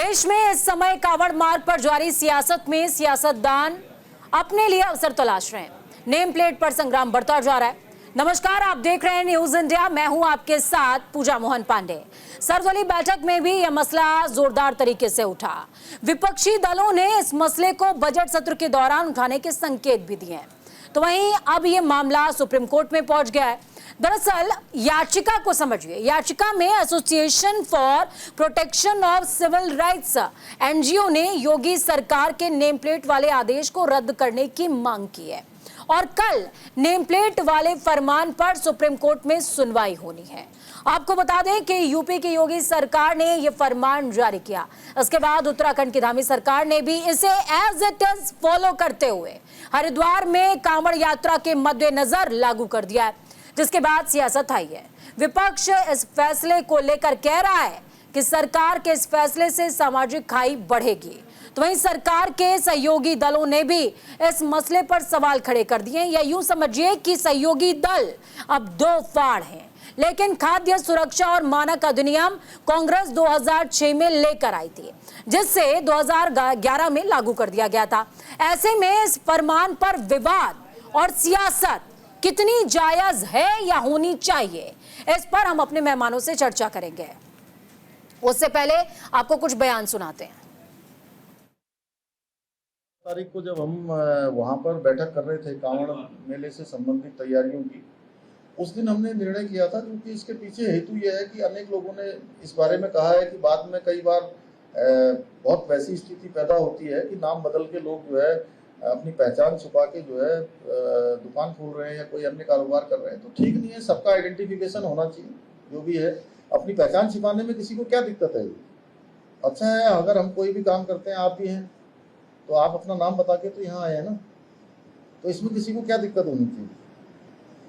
देश में इस समय कांवड़ मार्ग पर जारी सियासत में सियासतदान अपने लिए अवसर तलाश रहे हैं। नेम प्लेट पर संग्राम बढ़ता जा रहा है। नमस्कार, आप देख रहे हैं न्यूज इंडिया। मैं हूं आपके साथ पूजा मोहन पांडे। सर्वदलीय बैठक में भी यह मसला जोरदार तरीके से उठा। विपक्षी दलों ने इस मसले को बजट सत्र के दौरान उठाने के संकेत भी दिए हैं। तो वहीं अब यह मामला सुप्रीम कोर्ट में पहुंच गया है। दरअसल याचिका को समझिए। याचिका में association for protection of civil rights NGO ने योगी सरकार के नेम प्लेट वाले आदेश को रद्द करने की मांग की है और कल नेम प्लेट वाले फरमान पर सुप्रीम कोर्ट में सुनवाई होनी है। आपको बता दें कि यूपी की योगी सरकार ने यह फरमान जारी किया। इसके बाद उत्तराखंड की धामी सरकार ने भी इसे एज इट इज फॉलो करते हुए हरिद्वार में कांवड़ यात्रा के मद्देनजर लागू कर दिया है, जिसके बाद सियासत आई है। विपक्ष इस फैसले को लेकर कह रहा है कि सरकार के इस फैसले से सामाजिक खाई बढ़ेगी। तो वहीं सरकार के सहयोगी दलों ने भी इस मसले पर सवाल खड़े कर दिए। या यूं समझिए कि सहयोगी दल अब दो फाड़ हैं। लेकिन खाद्य सुरक्षा और मानक अधिनियम कांग्रेस 2006 में लेकर आई थी, जिससे 2011 में लागू कर दिया गया था। ऐसे में इस फरमान पर विवाद और सियासत कितनी जायज है या होनी चाहिए, इस पर हम अपने मेहमानों से चर्चा करेंगे। उससे पहले आपको कुछ बयान सुनाते हैं। तारीख को जब हम वहां पर बैठक कर रहे थे कांवड़ मेले से संबंधित तैयारियों की, उस दिन हमने निर्णय किया था, क्योंकि इसके पीछे हेतु यह है कि अनेक लोगों ने इस बारे में कहा है कि बाद में कई बार बहुत वैसी स्थिति पैदा होती है कि नाम बदल के लोग जो है अपनी पहचान छुपा के जो है दुकान खोल रहे हैं या कोई अन्य कारोबार कर रहे हैं। तो ठीक नहीं है, सबका आइडेंटिफिकेशन होना चाहिए। जो भी है, अपनी पहचान छिपाने में किसी को क्या दिक्कत है? अच्छा है, अगर हम कोई भी काम करते हैं, आप भी हैं, तो आप अपना नाम बता के तो यहाँ आए हैं ना, तो इसमें किसी को क्या दिक्कत होनी चाहिए?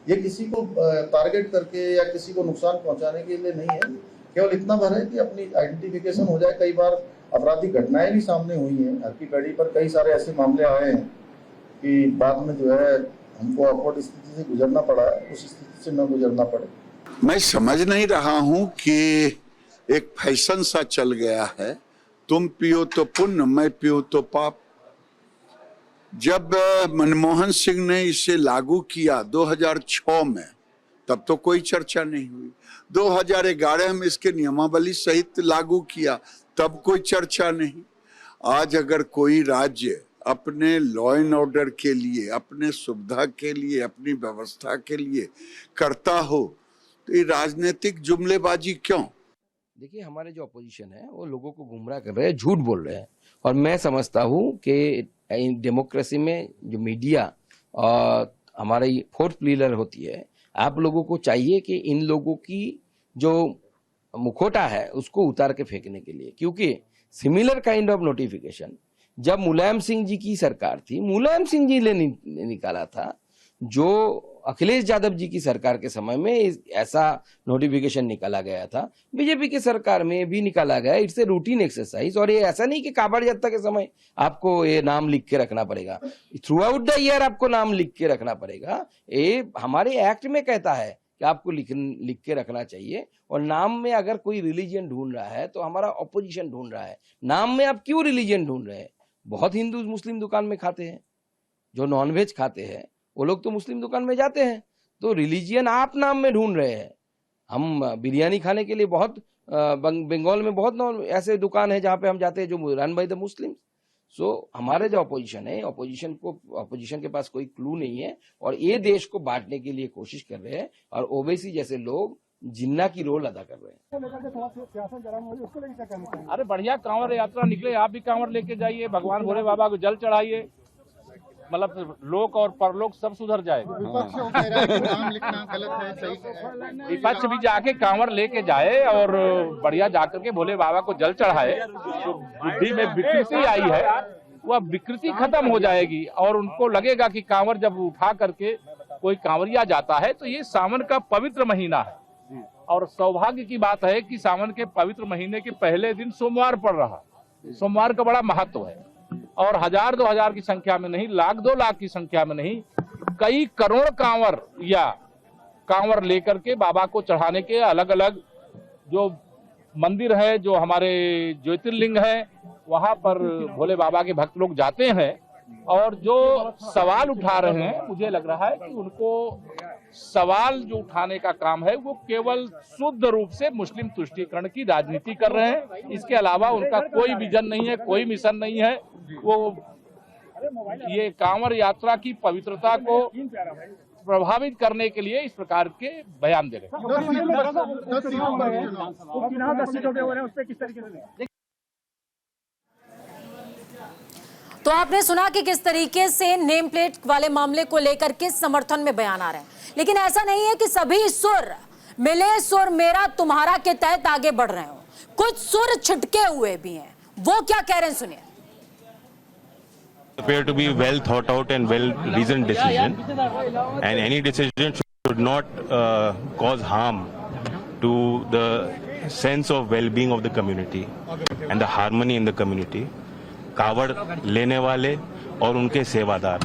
ये किसी को टारगेट करके या किसी को नुकसान पहुंचाने के लिए नहीं है। केवल इतना भर है कि अपनी आइडेंटिफिकेशन हो जाए। कई बार अपराधी घटनाएं भी सामने हुई हैं। हर की पैड़ी पर कई सारे ऐसे मामले आए हैं कि बाद में जो है हमको अपवर्ड स्थिति से गुजरना पड़ा है, उस स्थिति से न गुजरना पड़े। मैं समझ नहीं रहा हूं कि एक फैशन सा चल गया है, तुम पियो तो पुण्य, मैं पियो तो पाप। जब मनमोहन सिंह ने इसे लागू किया 2006 में, तब तो कोई चर्चा नहीं हुई। 2011 में इसके नियमावली सहित लागू किया, तब कोई चर्चा नहीं। आज अगर कोई राज्य अपने लॉ एंड ऑर्डर के लिए, अपने सुविधा के लिए, अपनी व्यवस्था के लिए करता हो, तो ये राजनीतिक जुमलेबाजी क्यों? देखिए, हमारे जो अपोजिशन है वो लोगों को गुमराह कर रहे हैं, झूठ बोल रहे हैं। और मैं समझता हूँ कि डेमोक्रेसी में जो मीडिया और हमारी फोर्थ पिलर होती है, आप लोगों को चाहिए कि इन लोगों की जो मुखौटा है उसको उतार के फेंकने के लिए। क्योंकि सिमिलर काइंड ऑफ नोटिफिकेशन जब मुलायम सिंह जी की सरकार थी, मुलायम सिंह जी ने निकाला था। जो अखिलेश यादव जी की सरकार के समय में ऐसा नोटिफिकेशन निकाला गया था, बीजेपी की सरकार में भी निकाला गया। It's a routine exercise. और ये ऐसा नहीं कि कांवड़ यात्रा के समय आपको ये नाम लिख के रखना पड़ेगा, थ्रू आउट द ईयर आपको नाम लिख के रखना पड़ेगा। ये हमारे एक्ट में कहता है कि आपको लिख के रखना चाहिए। और नाम में अगर कोई रिलीजन ढूंढ रहा है तो हमारा ऑपोजिशन ढूंढ रहा है, नाम में आप क्यों रिलीजन ढूंढ रहे हैं? बहुत हिंदू मुस्लिम दुकान में खाते हैं, जो नॉनवेज खाते हैं वो लोग तो मुस्लिम दुकान में जाते हैं। तो रिलीजियन आप नाम में ढूंढ रहे हैं। हम बिरयानी खाने के लिए बहुत बंगाल में बहुत ऐसे दुकान है जहाँ पे हम जाते हैं जो रन बाय द मुस्लिम। सो हमारे जो अपोजिशन है, अपोजिशन के पास कोई क्लू नहीं है और ये देश को बांटने के लिए कोशिश कर रहे हैं। और ओवैसी जैसे लोग जिन्ना की रोल अदा कर रहे हैं। अरे बढ़िया, कांवड़ यात्रा निकले, आप भी कांवड़ लेके जाइए, भगवान भोले बाबा को जल चढ़ाइए, मतलब लोक और परलोक सब सुधर जाएगा। विपक्ष भी जाके कांवड़ लेके जाए और बढ़िया जाकर के भोले बाबा को जल चढ़ाए, तो बुद्धि में विकृति आई है, वह विकृति खत्म हो जाएगी। और उनको लगेगा कि कांवड़ जब उठा करके कोई कांवड़िया जाता है तो ये सावन का पवित्र महीना है। और सौभाग्य की बात है कि सावन के पवित्र महीने के पहले दिन सोमवार पड़ रहा। सोमवार का बड़ा महत्व है। और 1000-2000 की संख्या में नहीं, लाख 2 लाख की संख्या में नहीं, कई करोड़ कांवड़ या कांवड़ लेकर के बाबा को चढ़ाने के अलग अलग जो मंदिर है जो हमारे ज्योतिर्लिंग है, वहां पर भोले बाबा के भक्त लोग जाते हैं और जो सवाल उठा रहे हैं, मुझे लग रहा है कि उनको सवाल जो उठाने का काम है वो केवल शुद्ध रूप से मुस्लिम तुष्टीकरण की राजनीति कर रहे हैं। इसके अलावा उनका कोई विजन नहीं है, कोई मिशन नहीं है। वो ये कांवड़ यात्रा की पवित्रता को प्रभावित करने के लिए इस प्रकार के बयान दे रहे हैं। तो आपने सुना कि किस तरीके से नेम प्लेट वाले मामले को लेकर के समर्थन में बयान आ रहे हैं, लेकिन ऐसा नहीं है कि सभी सुर मिले सुर मेरा तुम्हारा के तहत आगे बढ़ रहे हो। कुछ सुर छिटके हुए भी हैं। वो क्या कह रहे हैं, सुनिए। appear to be well thought out and well reasoned decision, and any decision should not cause harm to the sense of well-being of the community and the harmony in the community. कावड़ लेने वाले और उनके सेवादार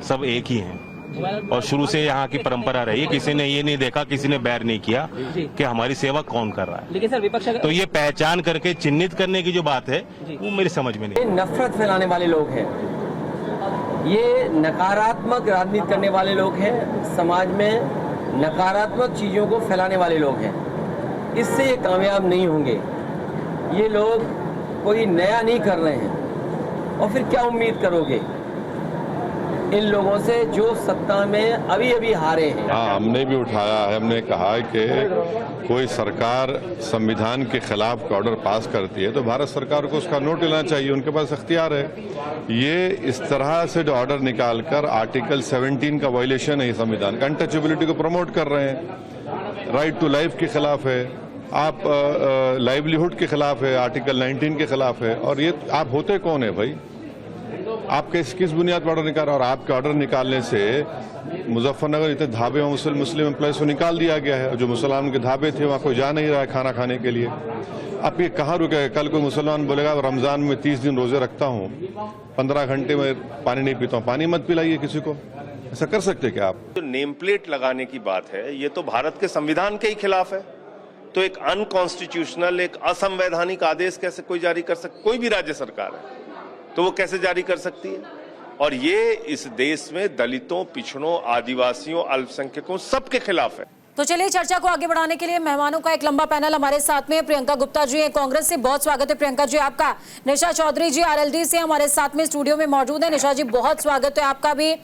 सब एक ही हैं और शुरू से यहाँ की परंपरा रही है। किसी ने ये नहीं देखा, किसी ने बैर नहीं किया कि हमारी सेवा कौन कर रहा है। लेकिन सर विपक्ष तो ये पहचान करके चिन्हित करने की जो बात है वो मेरी समझ में नहीं। नफरत फैलाने वाले लोग हैं, ये नकारात्मक राजनीति करने वाले लोग हैं, समाज में नकारात्मक चीज़ों को फैलाने वाले लोग हैं। इससे ये कामयाब नहीं होंगे। ये लोग कोई नया नहीं कर रहे हैं और फिर क्या उम्मीद करोगे इन लोगों से जो सत्ता में अभी अभी हारे हैं। हाँ, हमने भी उठाया है। हमने कहा है कि कोई सरकार संविधान के खिलाफ ऑर्डर पास करती है तो भारत सरकार को उसका नोट लेना चाहिए, उनके पास अख्तियार है। ये इस तरह से जो ऑर्डर निकालकर आर्टिकल 17 का वायलेशन है संविधान का, अनटचेबिलिटी को प्रमोट कर रहे हैं, राइट टू लाइफ के खिलाफ है, आप लाइवलीहुड के खिलाफ है, आर्टिकल 19 के खिलाफ है। और ये आप होते कौन है भाई? आप किस बुनियाद पर ऑर्डर निकाल रहे? और आपके ऑर्डर निकालने से मुजफ्फरनगर इतने ढाबे में मुस्लिम एम्प्लॉयज को निकाल दिया गया है। जो मुसलमान के ढाबे थे वहाँ कोई जा नहीं रहा है खाना खाने के लिए। आप ये कहाँ रुकेगा? कल कोई मुसलमान बोलेगा रमजान में 30 दिन रोजे रखता हूँ, 15 घंटे में पानी नहीं पीता हूँ, पानी मत पिलाइए किसी को। ऐसा कर सकते क्या आप? जो नेम प्लेट लगाने की बात है ये तो भारत के संविधान के ही खिलाफ है। तो एक अनकॉन्स्टिट्यूशनल, एक असंवैधानिक आदेश कैसे कोई जारी कर सकती? कोई भी राज्य सरकार है तो वो कैसे जारी कर सकती है? और ये इस देश में दलितों, पिछड़ों, आदिवासियों, अल्पसंख्यकों सबके खिलाफ है। तो चलिए चर्चा को आगे बढ़ाने के लिए मेहमानों का एक लंबा पैनल हमारे साथ में। प्रियंका गुप्ता जी हैं कांग्रेस से, बहुत स्वागत है प्रियंका जी आपका। निशा चौधरी जी आरएलडी से हमारे साथ में स्टूडियो में मौजूद है। निशा जी बहुत स्वागत है आपका भी।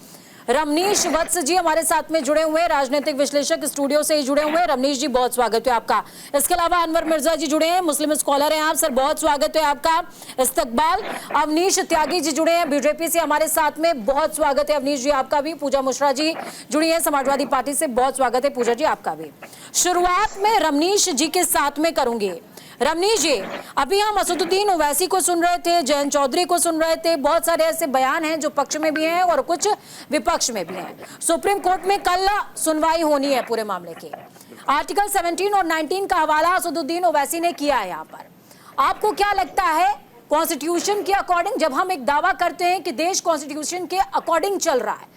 रमनीश वत्स जी हमारे साथ में जुड़े हुए, राजनीतिक विश्लेषक स्टूडियो से ही जुड़े हुए। रमनीश जी बहुत स्वागत है आपका। इसके अलावा अनवर मिर्जा जी जुड़े हैं, मुस्लिम स्कॉलर हैं आप सर, बहुत स्वागत है आपका। इस्तकबाल अवनीश त्यागी जी जुड़े हैं बीजेपी से हमारे साथ में, बहुत स्वागत है अवनीश जी आपका भी। पूजा मिश्रा जी जुड़ी है समाजवादी पार्टी से, बहुत स्वागत है पूजा जी आपका भी। शुरुआत में रमनीश जी के साथ में करूंगी। रमनीश जी, अभी हम असदुद्दीन ओवैसी को सुन रहे थे, जयंत चौधरी को सुन रहे थे, बहुत सारे ऐसे बयान हैं जो पक्ष में भी हैं और कुछ विपक्ष में भी हैं। सुप्रीम कोर्ट में कल सुनवाई होनी है पूरे मामले की। आर्टिकल 17 और 19 का हवाला असदुद्दीन ओवैसी ने किया है यहाँ पर। आपको क्या लगता है कॉन्स्टिट्यूशन के अकॉर्डिंग, जब हम एक दावा करते हैं कि देश कॉन्स्टिट्यूशन के अकॉर्डिंग चल रहा है,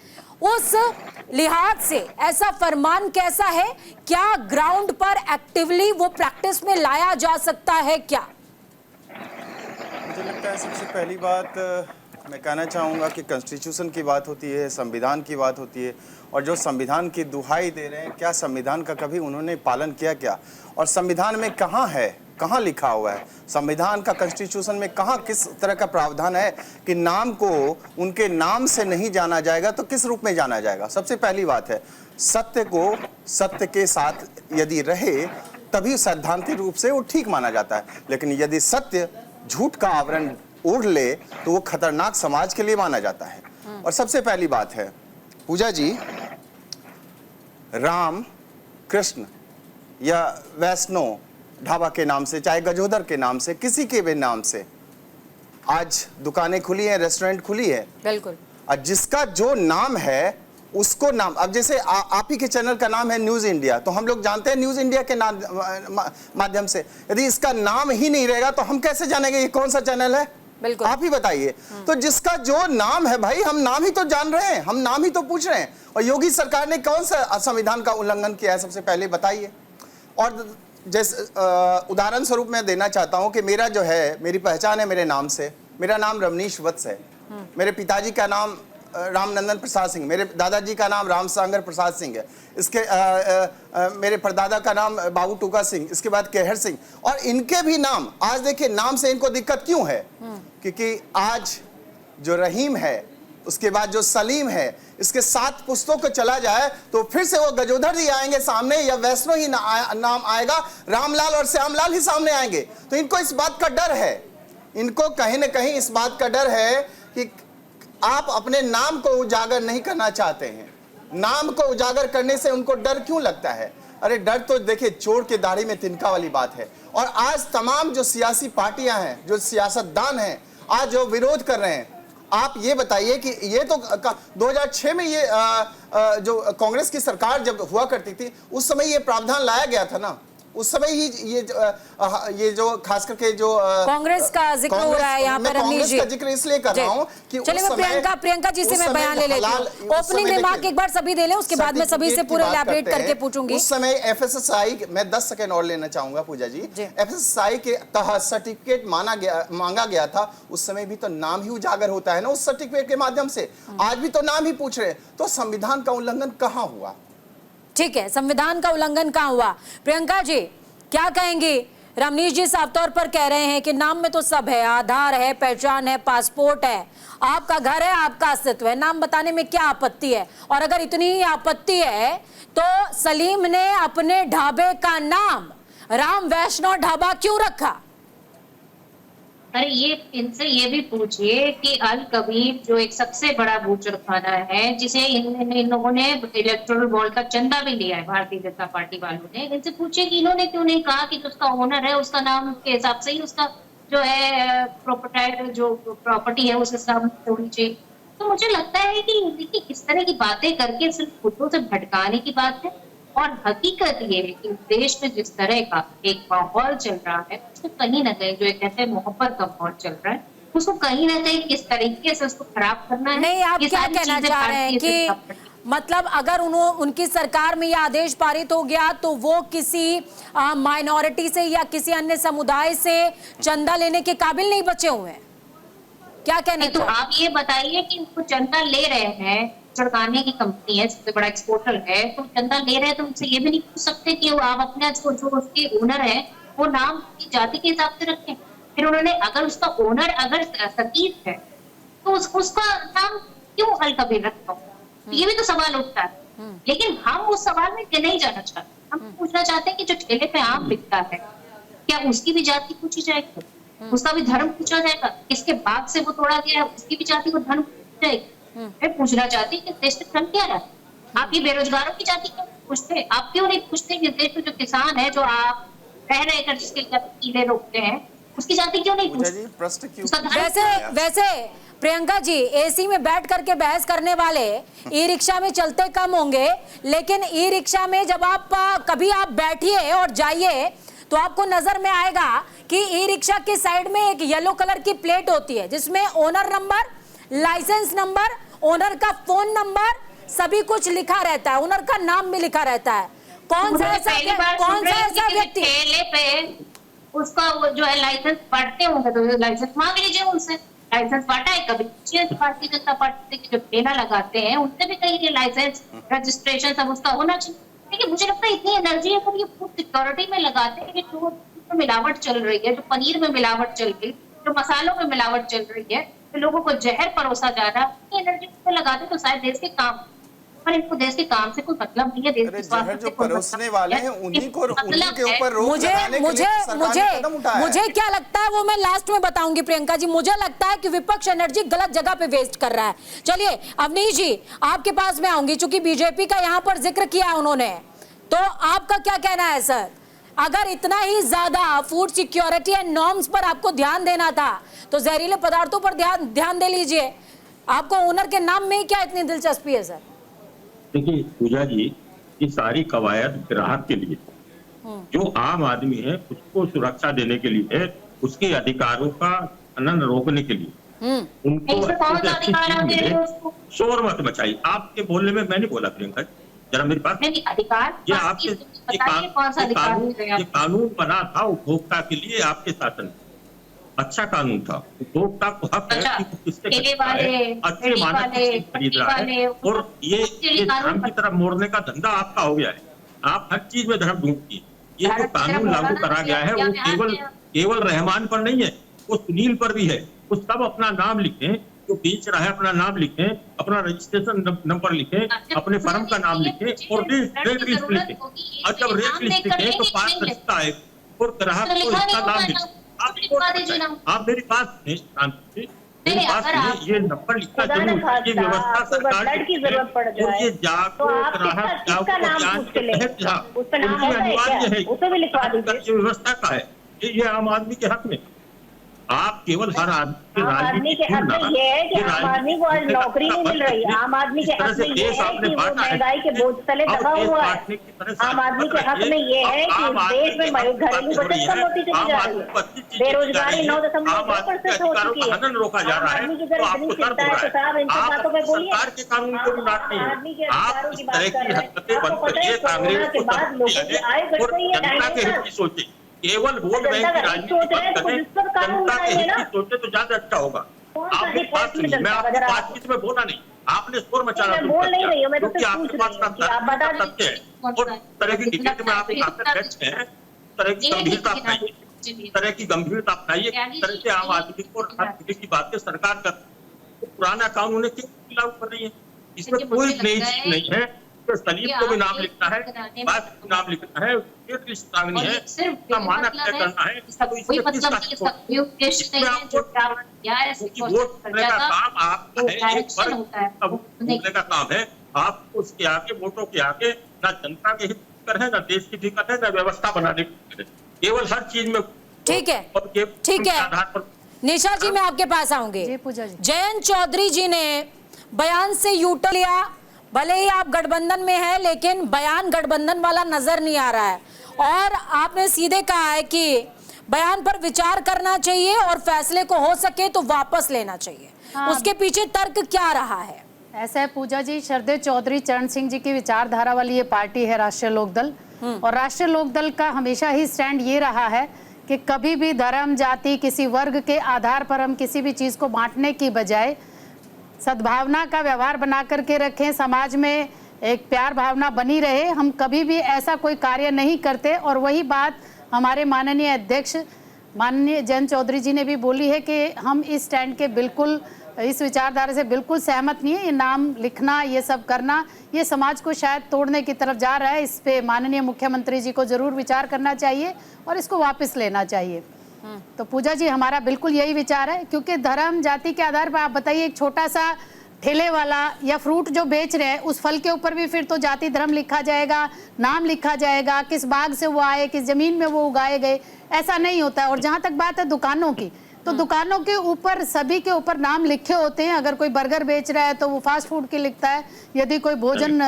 उस लिहाज से ऐसा फरमान कैसा है? क्या ग्राउंड पर एक्टिवली वो प्रैक्टिस में लाया जा सकता है क्या? मुझे लगता है सबसे पहली बात मैं कहना चाहूँगा कि कॉन्स्टिट्यूशन की बात होती है, संविधान की बात होती है, और जो संविधान की दुहाई दे रहे हैं, क्या संविधान का कभी उन्होंने पालन किया क्या? और संविधान में कहाँ है, कहाँ लिखा हुआ है संविधान का, कॉन्स्टिट्यूशन में कहाँ किस तरह का प्रावधान है कि नाम को उनके नाम से नहीं जाना जाएगा तो किस रूप में जाना जाएगा? सबसे पहली बात है सत्य को सत्य के साथ यदि रहे तभी सैद्धांतिक रूप से वो ठीक माना जाता है, लेकिन यदि सत्य झूठ का आवरण ओढ़ ले तो वो खतरनाक समाज के लिए माना जाता है। और सबसे पहली बात है पूजा जी, राम, कृष्ण या वैष्णो ढाबा के नाम से, चाहे गजोदर के नाम से, किसी के भी नाम से आज दुकानें खुली हैं, रेस्टोरेंट खुली है। बिल्कुल। और जिसका जो नाम है उसको नाम, अब जैसे आप ही के चैनल का नाम है न्यूज इंडिया, तो हम लोग जानते हैं न्यूज इंडिया के माध्यम से। यदि इसका नाम ही नहीं रहेगा तो हम कैसे जानेंगे ये कौन सा चैनल है? बिल्कुल, आप ही बताइए। तो जिसका जो नाम है भाई, हम नाम ही तो जान रहे हैं, हम नाम ही तो पूछ रहे हैं। और योगी सरकार ने कौन सा संविधान का उल्लंघन किया है सबसे पहले बताइए। और जैसे उदाहरण स्वरूप मैं देना चाहता हूं कि मेरा जो है, मेरी पहचान है मेरे नाम से। मेरा नाम रमनीश वत्स है। मेरे पिताजी का नाम रामनंदन प्रसाद सिंह, मेरे दादाजी का नाम रामसागर प्रसाद सिंह है, इसके मेरे परदादा का नाम बाबू टूका सिंह, इसके बाद केहर सिंह। और इनके भी नाम, आज देखिए नाम से इनको दिक्कत क्यों है, क्योंकि आज जो रहीम है, उसके बाद जो सलीम है, इसके 7 पुस्तों को चला जाए तो फिर से वो गजोधर जी आएंगे सामने, या वैष्णो ही नाम आएगा, रामलाल और श्यामलाल ही सामने आएंगे। तो इनको इस बात का डर है, इनको कहीं ना कहीं इस बात का डर है कि आप अपने नाम को उजागर नहीं करना चाहते हैं। नाम को उजागर करने से उनको डर क्यों लगता है? अरे डर तो देखिए चोर के दाढ़ी में तिनका वाली बात है। और आज तमाम जो सियासी पार्टियां हैं, जो सियासतदान हैं, आज जो विरोध कर रहे हैं, आप ये बताइए कि ये तो 2006 में ये जो कांग्रेस की सरकार जब हुआ करती थी, उस समय ये प्रावधान लाया गया था ना, उस समय ही ये जो खास करके जो कांग्रेस का जिक्र हो रहा है यहाँ पर रमनीश जी, का जिक्र इसलिए कर रहा हूँ कि चलिए मैं प्रियंका जी से मैं बयान ले लेती हूँ। ओपनिंग रिमार्क एक बार सभी दे लें, उसके बाद मैं सभी से पूरे इलैबोरेट करके पूछूंगी। उस समय एफएसएसआई, मैं 10 सेकंड और लेना चाहूंगा पूजा जी, एफएसएसआई के तहत सर्टिफिकेट मांगा गया था। उस समय भी तो नाम ही उजागर होता है ना उस सर्टिफिकेट के माध्यम से, आज भी तो नाम ही पूछ रहे हैं। तो संविधान का उल्लंघन कहाँ हुआ? ठीक है, संविधान का उल्लंघन कहाँ हुआ? प्रियंका जी क्या कहेंगी? रमनीश जी साफ तौर पर कह रहे हैं कि नाम में तो सब है, आधार है, पहचान है, पासपोर्ट है, आपका घर है, आपका अस्तित्व है, नाम बताने में क्या आपत्ति है? और अगर इतनी ही आपत्ति है तो सलीम ने अपने ढाबे का नाम राम वैष्णो ढाबा क्यों रखा? अरे ये इनसे ये भी पूछिए कि अल कबीर जो एक सबसे बड़ा बूचड़ खाना है, जिसे इन लोगों ने इलेक्टोरल बॉल का चंदा भी लिया है भारतीय जनता पार्टी वालों ने, इनसे पूछिए कि इन्होंने क्यों नहीं कहा कि उसका ओनर है, उसका नाम के हिसाब से ही उसका जो है प्रॉपर्टी, जो प्रॉपर्टी है उस हिसाब से होनी चाहिए। तो मुझे लगता है कि देखिए इस तरह की बातें करके सिर्फ खुदों से भटकाने की बात है। और हकीकत ये है कि देश में जिस तरह का एक माहौल चल रहा है, उसको कहीं ना कहीं जो एक कहते हैं मोहब्बत का माहौल चल रहा है, उसको कहीं ना कहीं किस तरीके से उसको खराब करना है। नहीं, आप क्या कहना चाह रहे हैं कि मतलब अगर उनकी सरकार में यह आदेश पारित हो गया तो वो किसी माइनॉरिटी से या किसी अन्य समुदाय से चंदा लेने के काबिल नहीं बचे हुए हैं? क्या कहना? तो आप ये बताइए कि उनको चंदा ले रहे हैं, चढ़ाने की कंपनी है, सबसे बड़ा एक्सपोर्टर है, तो चंदा ले रहे हैं, तो उनसे ये भी नहीं पूछ सकते कि आप अपने जो उसके ओनर है वो नाम की जाति के हिसाब से रखें। फिर उन्होंने अगर उसका ओनर अगर सकीफ है तो उसका नाम क्यों अल कबीर रखता हूँ, ये भी तो सवाल उठता है। लेकिन हम उस सवाल में नहीं जाना चाहते, हम पूछना चाहते हैं कि जो ठेले पे आम बिकता है, क्या उसकी भी जाति पूछी जाएगी, उसका भी धर्म पूछा जाएगा, किसके बाग से वो तोड़ा गया है उसकी भी जाति को धर्म पूछी जाएगी। मैं पूछना चाहती हूँ कि देश में धर्म क्या रहा? आप ये बेरोजगारों की जाति क्यों पूछते? आप क्यों नहीं पूछते कि देश में जो किसान है, जो आप रह रहे कर जिसके कीड़े रोकते हैं, उसकी जाति क्यों नहीं पूछते? वैसे प्रियंका जी, एसी में बैठ करके बहस करने वाले ई रिक्शा में चलते कम होंगे, लेकिन ई रिक्शा में जब आप कभी आप बैठिए और जाइए तो आपको नजर में आएगा कि ई रिक्शा के साइड में एक येलो कलर की प्लेट होती है जिसमें owner number, licence number, owner का फोन नंबर, सभी कुछ लिखा रहता है, ओनर का नाम भी लिखा रहता है। कौन सा ऐसा व्यक्ति ठेले पे उसका वो जो है लाइसेंस बांटते होंगे तो लाइसेंस मांग लीजिए उनसे, लाइसेंस बांटा है कभी? भारतीय जनता पार्टी के जो ठेला लगाते हैं उनसे भी कहीं लाइसेंस रजिस्ट्रेशन सब उसका होना चाहिए। देखिए मुझे लगता है इतनी एनर्जी अगर ये फूड सिक्योरिटी में लगाते हैं कि जो मिलावट चल रही है, जो पनीर में मिलावट चल रही है, जो मसालों में मिलावट चल रही है, तो लोगों को जहर परोसा जा रहा है, एनर्जी पे लगाते तो शायद देश के काम, पर इनको देश के काम से कोई मतलब नहीं है। देश के जहर जो परोसने वाले हैं उन्हीं के ऊपर रोक मुझे क्या लगता है वो मैं लास्ट में बताऊंगी प्रियंका जी। मुझे लगता है कि विपक्ष एनर्जी गलत जगह पे वेस्ट कर रहा है। चलिए अवनीश जी आपके पास मैं आऊंगी, चूंकि बीजेपी का यहाँ पर जिक्र किया उन्होंने, तो आपका क्या कहना है सर? अगर इतना ही ज्यादा फूड सिक्योरिटी एंड नॉर्म्स पर आपको ध्यान देना था तो जहरीले पदार्थों पर ध्यान दे लीजिए। आपको ओनर के नाम में ही क्या इतनी दिलचस्पी है सर? देखिए पूजा जी, ये सारी कवायद ग्राहक के लिए, जो आम आदमी है उसको सुरक्षा देने के लिए है, उसके अधिकारों का हनन रोकने के लिए, उनको शोर मत मचाइए। आपके बोलने में मैं नहीं बोला प्रियंका, जरा मेरी बात, नहीं अधिकार ये आपके बताइए कौन सा अधिकार मिल रहा है ये कानून बना था उपभोक्ता के लिए आपके शासन में, अच्छा कानून था। उपभोक्ता को हक है कि वो किससे खरीदता है, अच्छे मानक से खरीद रहा है, और ये धर्म की तरफ मोड़ने का धंधा आपका हो गया है। आप हर चीज में धर्म ढूंढती है। ये जो कानून लागू करा गया है वो केवल रहमान पर नहीं है, वो सुनील पर भी है। वो सब अपना नाम लिखें, जो बेच रहा है अपना नाम लिखें, अपना रजिस्ट्रेशन नंबर लिखें, अपने फर्म का नाम लिखें और रेट लिस्ट लिखें। और जब रेट लिस्ट लिखें तो पारदर्शिता है और ग्राहक को इसका नाम मिले। आप मेरी बात सुनिए, ये नंबर लिखना जरूर है, ये व्यवस्था सरकार की जरूरत पड़ जाए और ये जागो ग्राहक अनिवार्य है, ये व्यवस्था का है, ये आम आदमी के हक में। आप केवल हर आदमी के हक में ये है कि आम आदमी को आज नौकरी नहीं मिल रही। आम आदमी के हक में ये है कि वो महंगाई के बोझ तले दबा हुआ है। आम आदमी के हक में ये है कि देश में घरेलू बचत कम होती चली जा रही है, बेरोजगारी 9.2% हो चुकी है। रोका जा रहा है, आदमी की अगर इतनी चिंता है तो साहब इन बातों पे बोलिए। सरकार के कानून को भी लाते हैं, आप इस तरह की हरकतें बंद करिए। कांग्रेस को जनता के हित की सोचे, केवल वोट बैंक की राजनीति बंद करें, जनता के हित की सोचे तो ज्यादा अच्छा होगा। आपने बात सुनी, मैं आपकी बातचीत में बोला नहीं, आपने शोर मचाना शुरू कर दिया, क्योंकि आपके पास तथ्य है और तरह की डिबेट में आप आकर बैठे हैं। तरह की गंभीरता अपनाइए, तरह की गंभीरता अपनाइए, तरह से आम आदमी को राहत मिलने की बातें सरकार कर। पुराना कानून क्यों लागू कर रही है? इसमें कोई नई चीज नहीं है। तो सलीम को भी नाम लिखना है, बात को नाम लिखना है, रेट लिस्ट टांगनी है, उसका मानक तय करना है। तो इसमें वोट करने का काम आपका है, एक वर्ग का वोट करने का काम है। आपको उसके आगे, वोटों के आगे ना जनता के हित कर है, ना देश की फिक्र है, ना व्यवस्था बनाने की। केवल हर चीज में ठीक है, ठीक है। निशा जी, मैं आपके पास आऊंगी। जयंत चौधरी जी ने बयान से यूटर्न लिया, भले ही आप गठबंधन में हैं, लेकिन बयान गठबंधन वाला नजर नहीं आ रहा है। और आपने सीधे कहा है कि बयान पर विचार करना चाहिए और फैसले को हो सके तो वापस लेना चाहिए। उसके पीछे तर्क क्या रहा है? ऐसा है पूजा जी, शरदेव चौधरी चरण सिंह जी की विचारधारा वाली ये पार्टी है राष्ट्रीय लोकदल, और राष्ट्रीय लोकदल का हमेशा ही स्टैंड ये रहा है कि कभी भी धर्म, जाति, किसी वर्ग के आधार पर हम किसी भी चीज को बांटने की बजाय सद्भावना का व्यवहार बना करके रखें, समाज में एक प्यार भावना बनी रहे। हम कभी भी ऐसा कोई कार्य नहीं करते। और वही बात हमारे माननीय अध्यक्ष माननीय जयंत चौधरी जी ने भी बोली है कि हम इस स्टैंड के बिल्कुल, इस विचारधारा से बिल्कुल सहमत नहीं है। ये नाम लिखना, ये सब करना, ये समाज को शायद तोड़ने की तरफ जा रहा है। इस पे माननीय मुख्यमंत्री जी को जरूर विचार करना चाहिए और इसको वापस लेना चाहिए। तो पूजा जी, हमारा बिल्कुल यही विचार है, क्योंकि धर्म, जाति के आधार पर आप बताइए, एक छोटा सा ठेले वाला या फ्रूट जो बेच रहे हैं, उस फल के ऊपर भी फिर तो जाति धर्म लिखा जाएगा, नाम लिखा जाएगा, किस बाग से वो आए, किस जमीन में वो उगाए गए, ऐसा नहीं होता है। और जहां तक बात है दुकानों की, तो दुकानों के ऊपर, सभी के ऊपर नाम लिखे होते हैं। अगर कोई बर्गर बेच रहा है तो वो फास्ट फूड की लिखता है, यदि कोई भोजन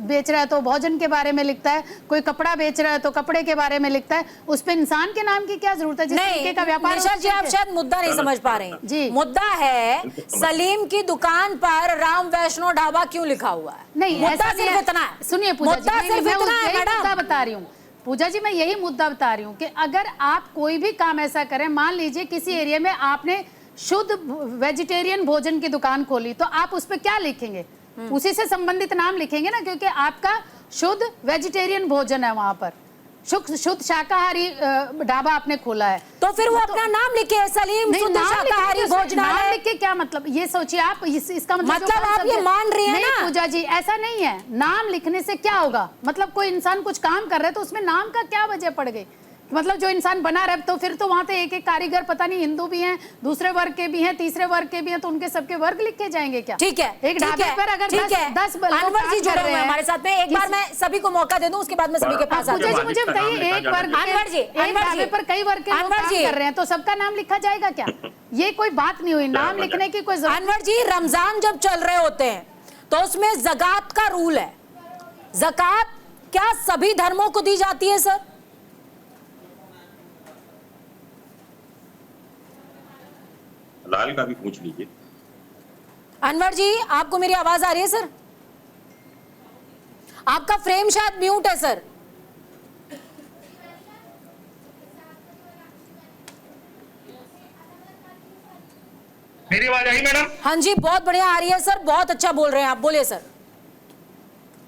बेच रहा है तो भोजन के बारे में लिखता है, कोई कपड़ा बेच रहा है तो कपड़े के बारे में लिखता है। उस पे इंसान के नाम की क्या जरूरत है? जिस तरीके का व्यापार। निशा जी, आप शायद मुद्दा नहीं समझ पा रहे हैं जी। मुद्दा है सलीम की दुकान पर राम वैष्णो ढाबा क्यों लिखा हुआ है? नहीं, मुद्दा सिर्फ इतना है। सुनिए पूजा जी, मुद्दा सिर्फ इतना है मैडम, बता रही हूँ पूजा जी, मैं यही मुद्दा बता रही हूँ कि अगर आप कोई भी काम ऐसा करें, मान लीजिए किसी एरिया में आपने शुद्ध वेजिटेरियन भोजन की दुकान खोली, तो आप उस पर क्या लिखेंगे? उसी से संबंधित नाम लिखेंगे ना, क्योंकि आपका शुद्ध वेजिटेरियन भोजन है वहां पर, शुद्ध शाकाहारी ढाबा आपने खोला है, तो फिर वो अपना नाम लिखे, सलीम शुद्ध शाकाहारी भोजनालय। नाम लिखे क्या मतलब? ये सोचिए आप, इसका मतलब आप ये मान रही है ना? पूजा जी, ऐसा नहीं है। नाम लिखने से क्या होगा? मतलब कोई इंसान कुछ काम कर रहा है तो उसमें नाम का क्या वजह पड़ गई? मतलब जो इंसान बना रहा है, तो फिर तो वहां पे एक एक कारीगर, पता नहीं हिंदू भी हैं, दूसरे वर्ग के भी हैं, तीसरे वर्ग के भी हैं, तो उनके सबके वर्ग लिखे जाएंगे क्या? ठीक है, एक ढाबे पर अगर 10 अनवर जी जुड़े हुए हैं हमारे साथ में, एक बार मैं सभी को मौका दे दूं, उसके बाद मैं सभी के पास पूजा जी मुझे बताइए, एक वर्ग, अनवर जी, एक ढाबे पर कई वर्ग के लोग काम कर रहे हैं, तो सबका नाम लिखा जाएगा क्या? ये कोई बात नहीं हुई, नाम लिखने की कोई जरूरत। अनवर जी, रमजान जब चल रहे होते हैं तो उसमें ज़कात का रूल है। ज़कात क्या सभी धर्मों को दी जाती है सर? लाल का भी पूछ लीजिए। अनवर जी, आपको मेरी आवाज आ रही है सर? आपका फ्रेम शायद म्यूट है सर। मेरी आवाज आई मैडम? हाँ जी, बहुत बढ़िया आ रही है सर, बहुत अच्छा बोल रहे हैं आप, बोलिए सर।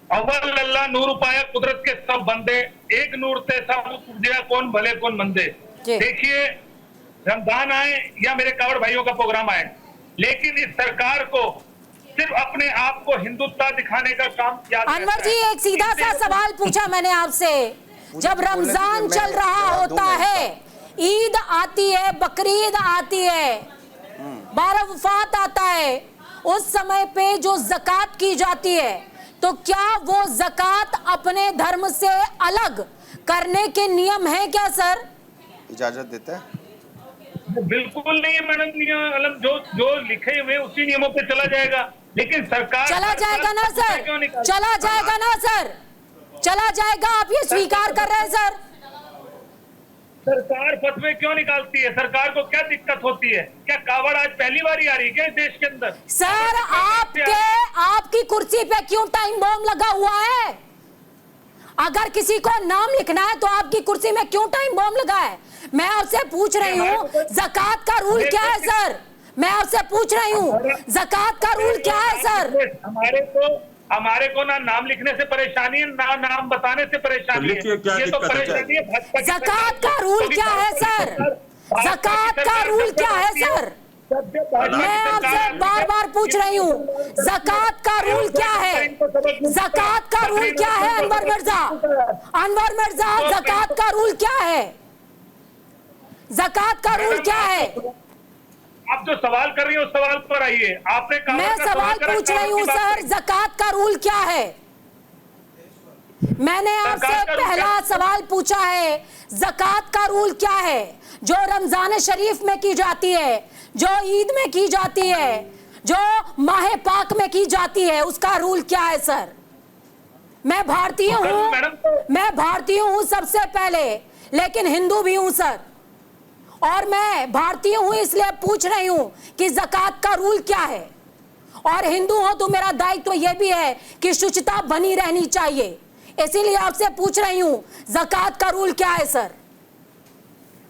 अव्वल अल्लाह नूर पाया कुदरत के सब बंदे, एक नूर से सब उपजिया कौन भले कौन मंदे। देखिए, रमजान आए या मेरे कावड़ भाइयों का प्रोग्राम आए, लेकिन इस सरकार को सिर्फ अपने आप को हिंदुत्व दिखाने का काम याद अनवर जी, एक सीधा सा सवाल पूछा मैंने आपसे, जब रमजान चल रहा होता है, ईद आती है, बकरीद आती है, बारह वफात आता है, उस समय पे जो ज़कात की जाती है, तो क्या वो ज़कात अपने धर्म से अलग करने के नियम है क्या सर? इजाजत देता है? बिल्कुल नहीं है मैडम, नियम जो लिखे हुए उसी नियमों पे चला जाएगा, लेकिन सरकार चला जाएगा ना सर, चला जाएगा ना सर, चला जाएगा, आप ये स्वीकार कर रहे हैं सर? सरकार फतवे क्यों निकालती है? सरकार को क्या दिक्कत होती है? क्या कावड़ आज पहली बार ही आ रही है क्या देश के अंदर? सर, आपकी कुर्सी पे क्यों टाइम बॉम्ब लगा हुआ है? अगर किसी को नाम लिखना है तो आपकी कुर्सी में क्यों टाइम बॉम्ब लगा है? मैं आपसे पूछ रही हूँ, ज़कात का रूल क्या है सर? मैं आपसे पूछ रही हूँ, ज़कात का रूल क्या है सर? हमारे को ना नाम लिखने से परेशानी है, ना नाम बताने से परेशानी है। ये तो परेशानी है। ज़कात का रूल क्या है सर? ज़कात का रूल क्या है सर? मैं आपसे बार बार पूछ रही हूँ, ज़कात का रूल क्या है? ज़कात का रूल क्या है अनवर मिर्जा? अनवर मिर्जा, ज़कात का रूल क्या है? ज़कात का रूल क्या है? आप जो सवाल कर रही हो उस सवाल पर आइए। आपने कहा, मैं सवाल पूछ रही हूँ सर, ज़कात का रूल क्या है? मैंने आपसे पहला सवाल पूछा है, ज़कात का रूल क्या है? जो रमजान शरीफ में की जाती है, जो ईद में की जाती है, जो माह पाक में की जाती है, उसका रूल क्या है सर? मैं भारतीय हूँ सबसे पहले, लेकिन हिंदू भी हूँ सर, और मैं भारतीय हूं इसलिए पूछ रही हूं कि ज़कात का रूल क्या है। और हिंदू हो तो मेरा दायित्व यह भी है कि शुचिता बनी रहनी चाहिए, इसीलिए आपसे पूछ रही हूं, ज़कात का रूल क्या है सर?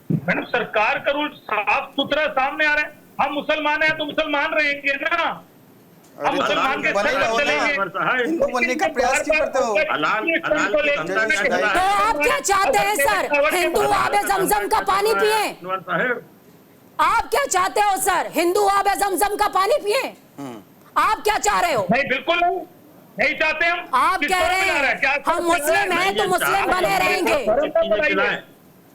मैडम, सरकार का रूल साफ सुथरा सामने आ रहा है। हम मुसलमान हैं तो मुसलमान रहेंगे ना, हम मुसलमान के साथ चलेंगे। हिंदू बनने का प्रयास क्यों करते हो? तो आप क्या चाहते हैं सर? हिंदू आबे जमजम का पानी पिए? आप क्या चाहते हो सर? हिंदू आबे जमजम का पानी पिए? आप क्या चाह रहे हो? नहीं, बिल्कुल नहीं चाहते हम। आप कह रहे हैं हम मुस्लिम हैं तो मुस्लिम बने रहेंगे।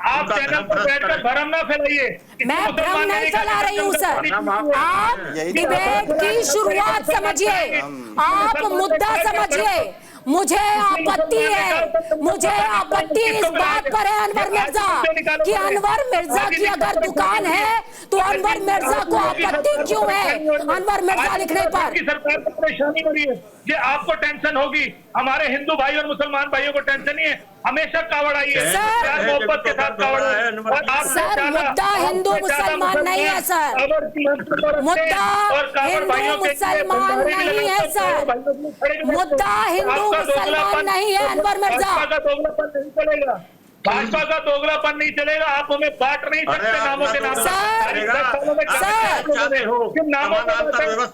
आप चैनल पर बैठकर भ्रम ना फैलाइए। मैं भ्रम नहीं फैला रही हूँ सर, आप डिबेट की शुरुआत समझिए, आप मुद्दा समझिए। मुझे आपत्ति इस बात पर है अनवर मिर्जा कि अनवर मिर्जा की अगर दुकान है तो अनवर मिर्जा को आपत्ति क्यों है अनवर मिर्जा लिखने पर? सरकार को परेशानी हो रही है, ये आपको टेंशन होगी, हमारे हिंदू भाई और मुसलमान भाइयों को टेंशन नहीं है। हमेशा कावड़ आई है, प्यार मोहब्बत के साथ कावड़ है। सर, मुद्दा हिंदू मुसलमान नहीं है सर, मुद्दा हिंदू मुसलमान नहीं है सर, मुद्दा हिंदू मुसलमान नहीं है अनवर मिर्जा। भाजपा का दोगलापन नहीं चलेगा, आप हमें बांट नहीं सकते नामों के नाम।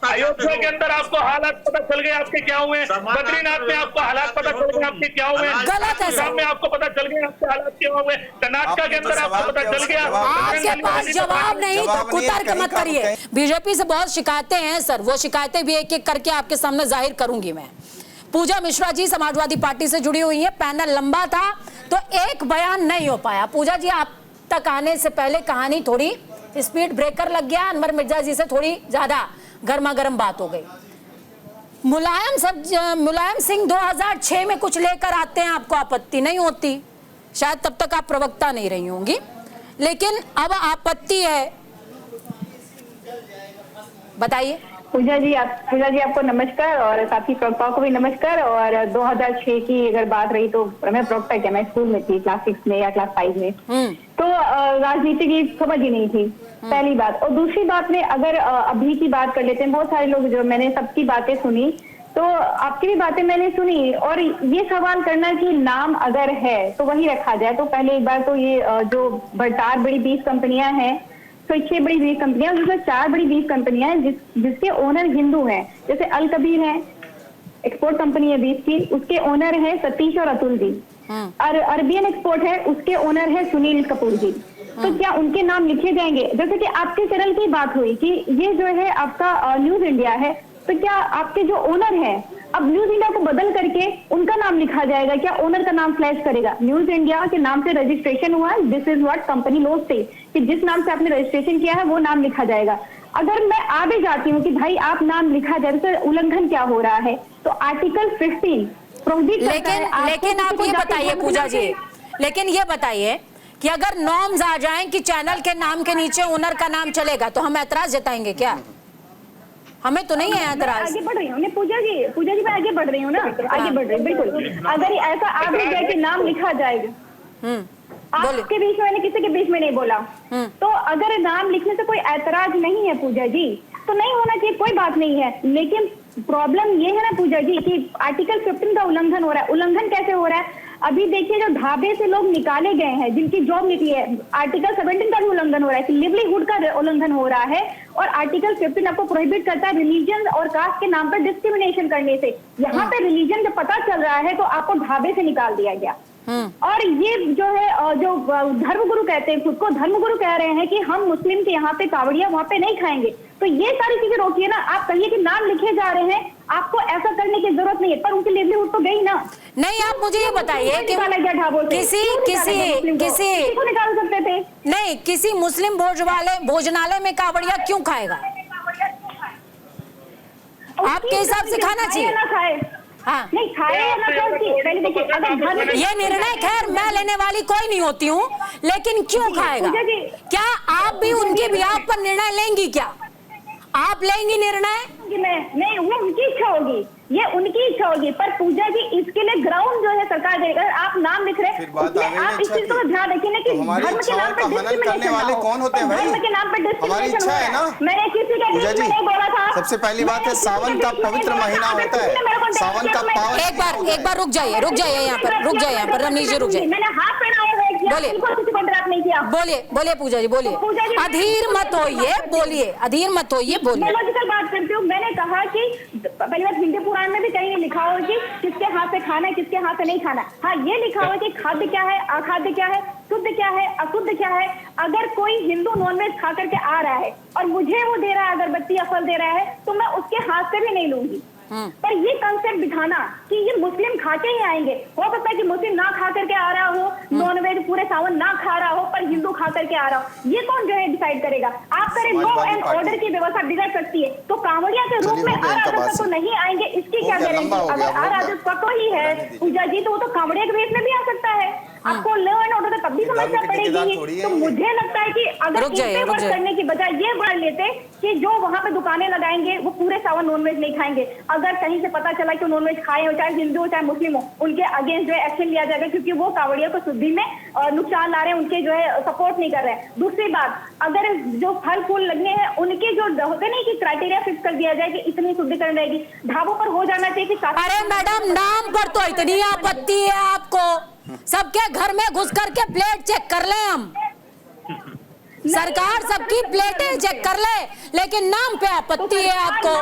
अयोध्या के अंदर आपको हालात पता चल गए आपके क्या हुए, बद्रीनाथ में आपको हालात पता चल गए आपके क्या हुए, पंजाब में आपको पता चल गया आपके हालात क्या हुए, कर्नाटका के अंदर आपको पता चल गया। आपके पास जवाब नहीं तो कुतर्क मत करिए। बीजेपी से बहुत शिकायतें हैं सर, वो शिकायतें भी एक एक करके आपके सामने जाहिर करूंगी मैं। पूजा मिश्रा जी समाजवादी पार्टी से जुड़ी हुई है, पैनल लंबा था तो एक बयान नहीं हो पाया। पूजा जी, आप तक आने से पहले कहानी थोड़ी स्पीड ब्रेकर लग गया, अनवर मिर्जा जी से थोड़ी ज्यादा गर्मा गर्म बात हो गई। मुलायम सिंह 2006 में कुछ लेकर आते हैं, आपको आपत्ति नहीं होती, शायद तब तक आप प्रवक्ता नहीं रही होंगी, लेकिन अब आपत्ति है, बताइए। पूजा जी आपको नमस्कार और साथी प्रवक्ताओं को भी नमस्कार। और 2006 की अगर बात रही तो मैं प्रवक्ता क्या, मैं स्कूल में थी, क्लास 6 में या क्लास 5 में, तो राजनीति की समझ ही नहीं थी, पहली बात। और दूसरी बात में अगर अभी की बात कर लेते हैं, बहुत सारे लोग जो मैंने सबकी बातें सुनी, तो आपकी भी बातें मैंने सुनी और ये सवाल करना कि नाम अगर है तो वही रखा जाए। तो पहले एक बार तो ये जो 4 बड़ी 20 कंपनियां हैं, तो 6 बड़ी 20 कंपनियां, जिसमें 4 बड़ी 20 कंपनियां हैं जिसके ओनर हिंदू हैं। जैसे अल कबीर है, एक्सपोर्ट कंपनी है 20 की, उसके ओनर है सतीश और अतुल जी। अरबियन एक्सपोर्ट है, उसके ओनर है सुनील कपूर जी। तो क्या उनके नाम लिखे जाएंगे? जैसे कि आपके चैनल की बात हुई कि ये जो है आपका न्यूज इंडिया है, तो क्या आपके जो ओनर है अब न्यूज इंडिया को बदल करके उनका नाम लिखा जाएगा? क्या ओनर का नाम फ्लैश करेगा? न्यूज इंडिया के नाम से रजिस्ट्रेशन हुआ है, this is what company law से, कि जिस नाम से आपने रजिस्ट्रेशन किया है वो नाम लिखा जाएगा। अगर मैं आ भी जाती हूँ कि भाई आप नाम लिखा जाए, तो उल्लंघन क्या हो रहा है? तो आर्टिकल 15 प्रोहिबिट करता है आपको लेकिन आप ये बताइए पूजा जी, लेकिन ये बताइए कि अगर नॉर्म्स आ जाएं कि चैनल के नाम के नीचे ओनर का नाम चलेगा तो हम ऐतराज जताएंगे क्या? हमें तो नहीं है ऐतराज। आगे बढ़ रही हूँ पूजा जी मैं आगे बढ़ रही हूँ ना, आगे बढ़ रही हूँ बिल्कुल। अगर ऐसा आ भी जाए कि नाम लिखा जाएगा, आपके बीच में, किसी के बीच में नहीं बोला, तो अगर नाम लिखने से कोई ऐतराज नहीं है पूजा जी, तो नहीं होना चाहिए, कोई बात नहीं है। लेकिन प्रॉब्लम ये है ना पूजा जी कि आर्टिकल 15 का उल्लंघन हो रहा है। उल्लंघन कैसे हो रहा है? अभी देखिए, जो ढाबे से लोग निकाले गए हैं, जिनकी जॉब निकली है, आर्टिकल 17 का भी उल्लंघन हो रहा है, लिवलीहुड का उल्लंघन हो रहा है। और आर्टिकल 15 आपको प्रोहिबिट करता है रिलीजन और कास्ट के नाम पर डिस्क्रिमिनेशन करने से। यहाँ पे रिलीजन जब पता चल रहा है तो आपको ढाबे से निकाल दिया गया। और ये जो है, जो धर्मगुरु कहते हैं, खुद को धर्मगुरु कह रहे हैं कि हम मुस्लिम के यहाँ पे कावड़िया वहाँ पे नहीं खाएंगे। तो ये सारी चीजें रोकिए ना। आप कहिए कि नाम लिखे जा रहे हैं, आपको ऐसा करने की जरूरत नहीं है, पर उनकी लिवलीहुड तो गई ना। नहीं, आप मुझे ये बताइए कि किसी को निकाल सकते थे? नहीं, किसी मुस्लिम भोजनालय में कावड़िया क्यों खाएगा? आपके हिसाब से खाना चाहिए ना खाए? हाँ, नहीं खाए या ना खाए, पहले देखिए, अगर ये निर्णय खैर मैं लेने वाली कोई नहीं होती हूँ, लेकिन क्यों खाएगा? क्या आप भी उनके बिहाफ पर निर्णय लेंगी? क्या आप लेंगी निर्णय? नहीं, वो उनकी इच्छा होगी, ये उनकी इच्छा होगी, पर पूजा जी इसके लिए ग्राउंड जो है सरकार देगा। आप नाम लिख रहे हैं, आप इस चीज को ध्यान रखिए ना कि धर्म के नाम पर डिस्क्रिमिनेशन वाले कौन होते हैं? धर्म के नाम पर डिस्क्रिमिनेशन है ना। मैंने किसी के बीच में नहीं बोला था। सबसे पहली बात है, सावन का पवित्र महीना होता है, सावन का पावन। एक बार रुक जाइए यहाँ पर रमनीश जी रुक जाइए। मैंने हाथ पहनाया है, नहीं किया। बोलिए पूजा जी, बोलिए। अधीर मत होइए, बोलिए, अधीर मत होइए, बोलिए। लॉजिकल बात करती हूँ। मैंने कहा कि पहली बात, हिंदी पुराण में भी कहीं लिखा हो कि किसके हाथ से खाना है, किसके हाथ से नहीं खाना। हाँ, ये लिखा हो कि खाद्य क्या है, अखाद्य क्या है, शुद्ध क्या है, अशुद्ध क्या है। अगर कोई हिंदू नॉनवेज खा करके आ रहा है और मुझे वो दे रहा है, अगरबत्ती या फल दे रहा है, तो मैं उसके हाथ से भी नहीं लूंगी। पर ये कंसेप्ट दिखाना कि ये मुस्लिम खा के ही आएंगे, हो सकता है कि मुस्लिम ना खा करके आ रहा हो, नॉनवेज पूरे सावन ना खा रहा हो, पर हिंदू खा करके आ रहा हो, ये कौन जो है डिसाइड करेगा? आप करें लॉ एंड ऑर्डर की व्यवस्था बिगड़ सकती है, तो कांवड़िया के रूप में अराजकता तो नहीं आएंगे, इसकी क्या गारंटी? अगर अराजकता को ही है पूजा जी, तो वो तो कांवड़िया के भेष में भी आ सकता है। आपको लॉ एंड ऑर्डर तब भी समस्या पड़ेगी। तो मुझे लगता है कि अगर इसे वर्क करने की बजाय ये बढ़ लेते कि जो वहाँ पे दुकानें लगाएंगे वो पूरे सावन नॉनवेज नहीं खाएंगे। अगर कहीं से पता चला कि नॉनवेज खाए हो, चाहे हिंदू हो चाहे मुस्लिम हो, उनके अगेंस्ट जो है एक्शन लिया जाएगा, क्योंकि वो कावड़िया को शुद्धि में नुकसान ला रहे हैं, उनके जो है सपोर्ट नहीं कर रहे हैं। दूसरी बात, अगर जो फल फूल लगने हैं उनके जो होते नहीं कि क्राइटेरिया फिक्स कर दिया जाए कि इतनी शुद्धिकरण रहेगी, ढाबों पर हो जाना चाहिए कि। अरे मैडम, नाम पर तो इतनी आपत्ति है आपको, सबके घर में घुस करके प्लेट चेक कर ले हम, सरकार सबकी प्लेटें चेक कर ले, लेकिन नाम पे आपत्ति है आपको।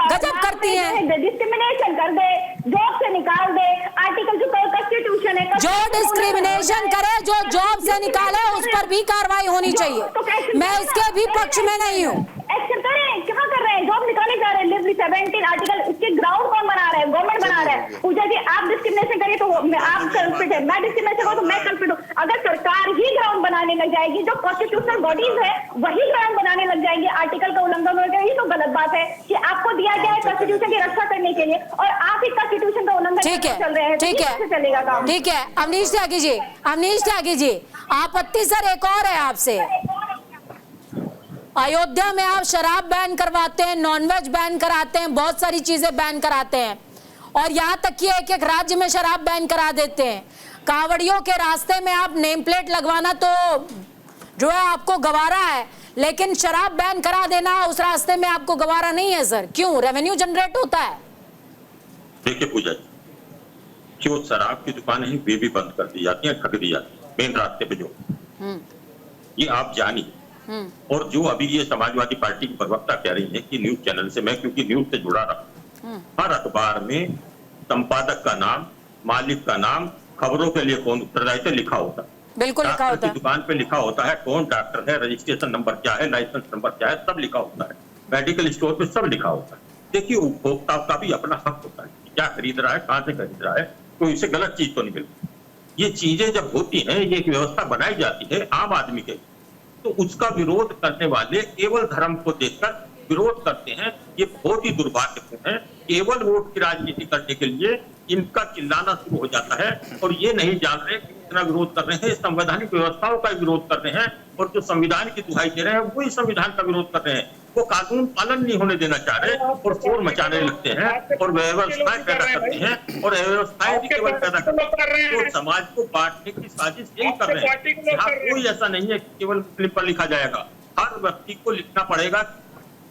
गजब करती है। डिस्क्रिमिनेशन कर दे, जॉब से निकाल दे, आर्टिकल जो कॉन्स्टिट्यूशन है, जो डिस्क्रिमिनेशन करे, जो जॉब से निकाले, उस पर भी कार्रवाई होनी चाहिए। मैं इसके भी पक्ष में नहीं हूँ। एक्शन करें, क्या कर रहे हैं? जॉब निकाले जा रहे हैं, लिवली 17 आर्टिकल, इसके ग्राउंड कौन बना रहा है? गवर्नमेंट बना रहा है। पूजा जी, आप डिस्क्रिमिनेशन करिए तो आप कल्पिट है, मैं डिस्क्रिमिनेशन करूँ तो मैं कल्पिट हूँ। अगर सरकार ही ग्राउंड बनाने लग जाएगी, जो कॉन्स्टिट्यूशनल बॉडीज है वही ग्राउंड बनाने लग जाएंगे, आर्टिकल का उल्लंघन हो गया, ये तो गलत बात है कि आपको दिया गया है कॉन्स्टिट्यूशन की रक्षा करने के लिए और आप ही कॉन्स्टिट्यूशन का उल्लंघन चल रहे हैं। ठीक है, चलेगा काम। ठीक है। अवनीश त्यागी जी, आपत्ति सर एक और है आपसे। अयोध्या में आप शराब बैन करवाते हैं, नॉनवेज बैन कराते हैं, बहुत सारी चीजें बैन कराते हैं, और यहाँ तक कि एक राज्य में शराब बैन करा देते हैं। कावड़ियों के रास्ते में आप नेम प्लेट लगवाना तो जो है आपको गवारा है, लेकिन शराब बैन करा देना उस रास्ते में आपको गवारा नहीं है सर। क्यों? रेवेन्यू जनरेट होता है। देखिए पूजा जी, जो शराब की दुकान है वे भी बंद कर दी जाती है, ठग दी जाती है मेन रास्ते पे जो, ये आप जानिए। और जो अभी ये समाजवादी पार्टी की प्रवक्ता कह रही है कि न्यूज चैनल से, मैं क्योंकि न्यूज से जुड़ा रहा, हर अखबार में संपादक का नाम, मालिक का नाम, खबरों के लिए कौन उत्तरदायित्व लिखा होता है, बिल्कुल लिखा होता है, दुकान पे लिखा होता है, कौन डॉक्टर है, रजिस्ट्रेशन नंबर क्या है, लाइसेंस नंबर क्या है, सब लिखा होता है, मेडिकल स्टोर पे सब लिखा होता है। देखिए उपभोक्ता का भी अपना हक होता है, क्या खरीद रहा है, कहाँ से खरीद रहा है, कोई इसे गलत चीज तो नहीं मिलती। ये चीजें जब होती हैं, ये एक व्यवस्था बनाई जाती है आम आदमी के, तो उसका विरोध करने वाले केवल धर्म को देखकर विरोध करते हैं। ये बहुत ही दुर्भाग्यपूर्ण है। केवल वोट की राजनीति करने के लिए इनका चिल्लाना शुरू हो जाता है और ये नहीं जान रहे कि कितना विरोध कर रहे हैं, संवैधानिक व्यवस्थाओं का विरोध कर रहे हैं, और जो संविधान की दुहाई दे रहे हैं वही संविधान का विरोध कर रहे हैं। वो कानून पालन नहीं होने देना चाह रहे और शोर मचाने लगते हैं और व्यवस्थाएं पैदा करते हैं, और व्यवस्थाएं भी केवल पैदा करते हैं तो समाज को बांटने की साजिश यही कर रहे हैं। यहाँ कोई ऐसा नहीं है कि केवल मुस्लिम पर लिखा जाएगा, हर व्यक्ति को लिखना पड़ेगा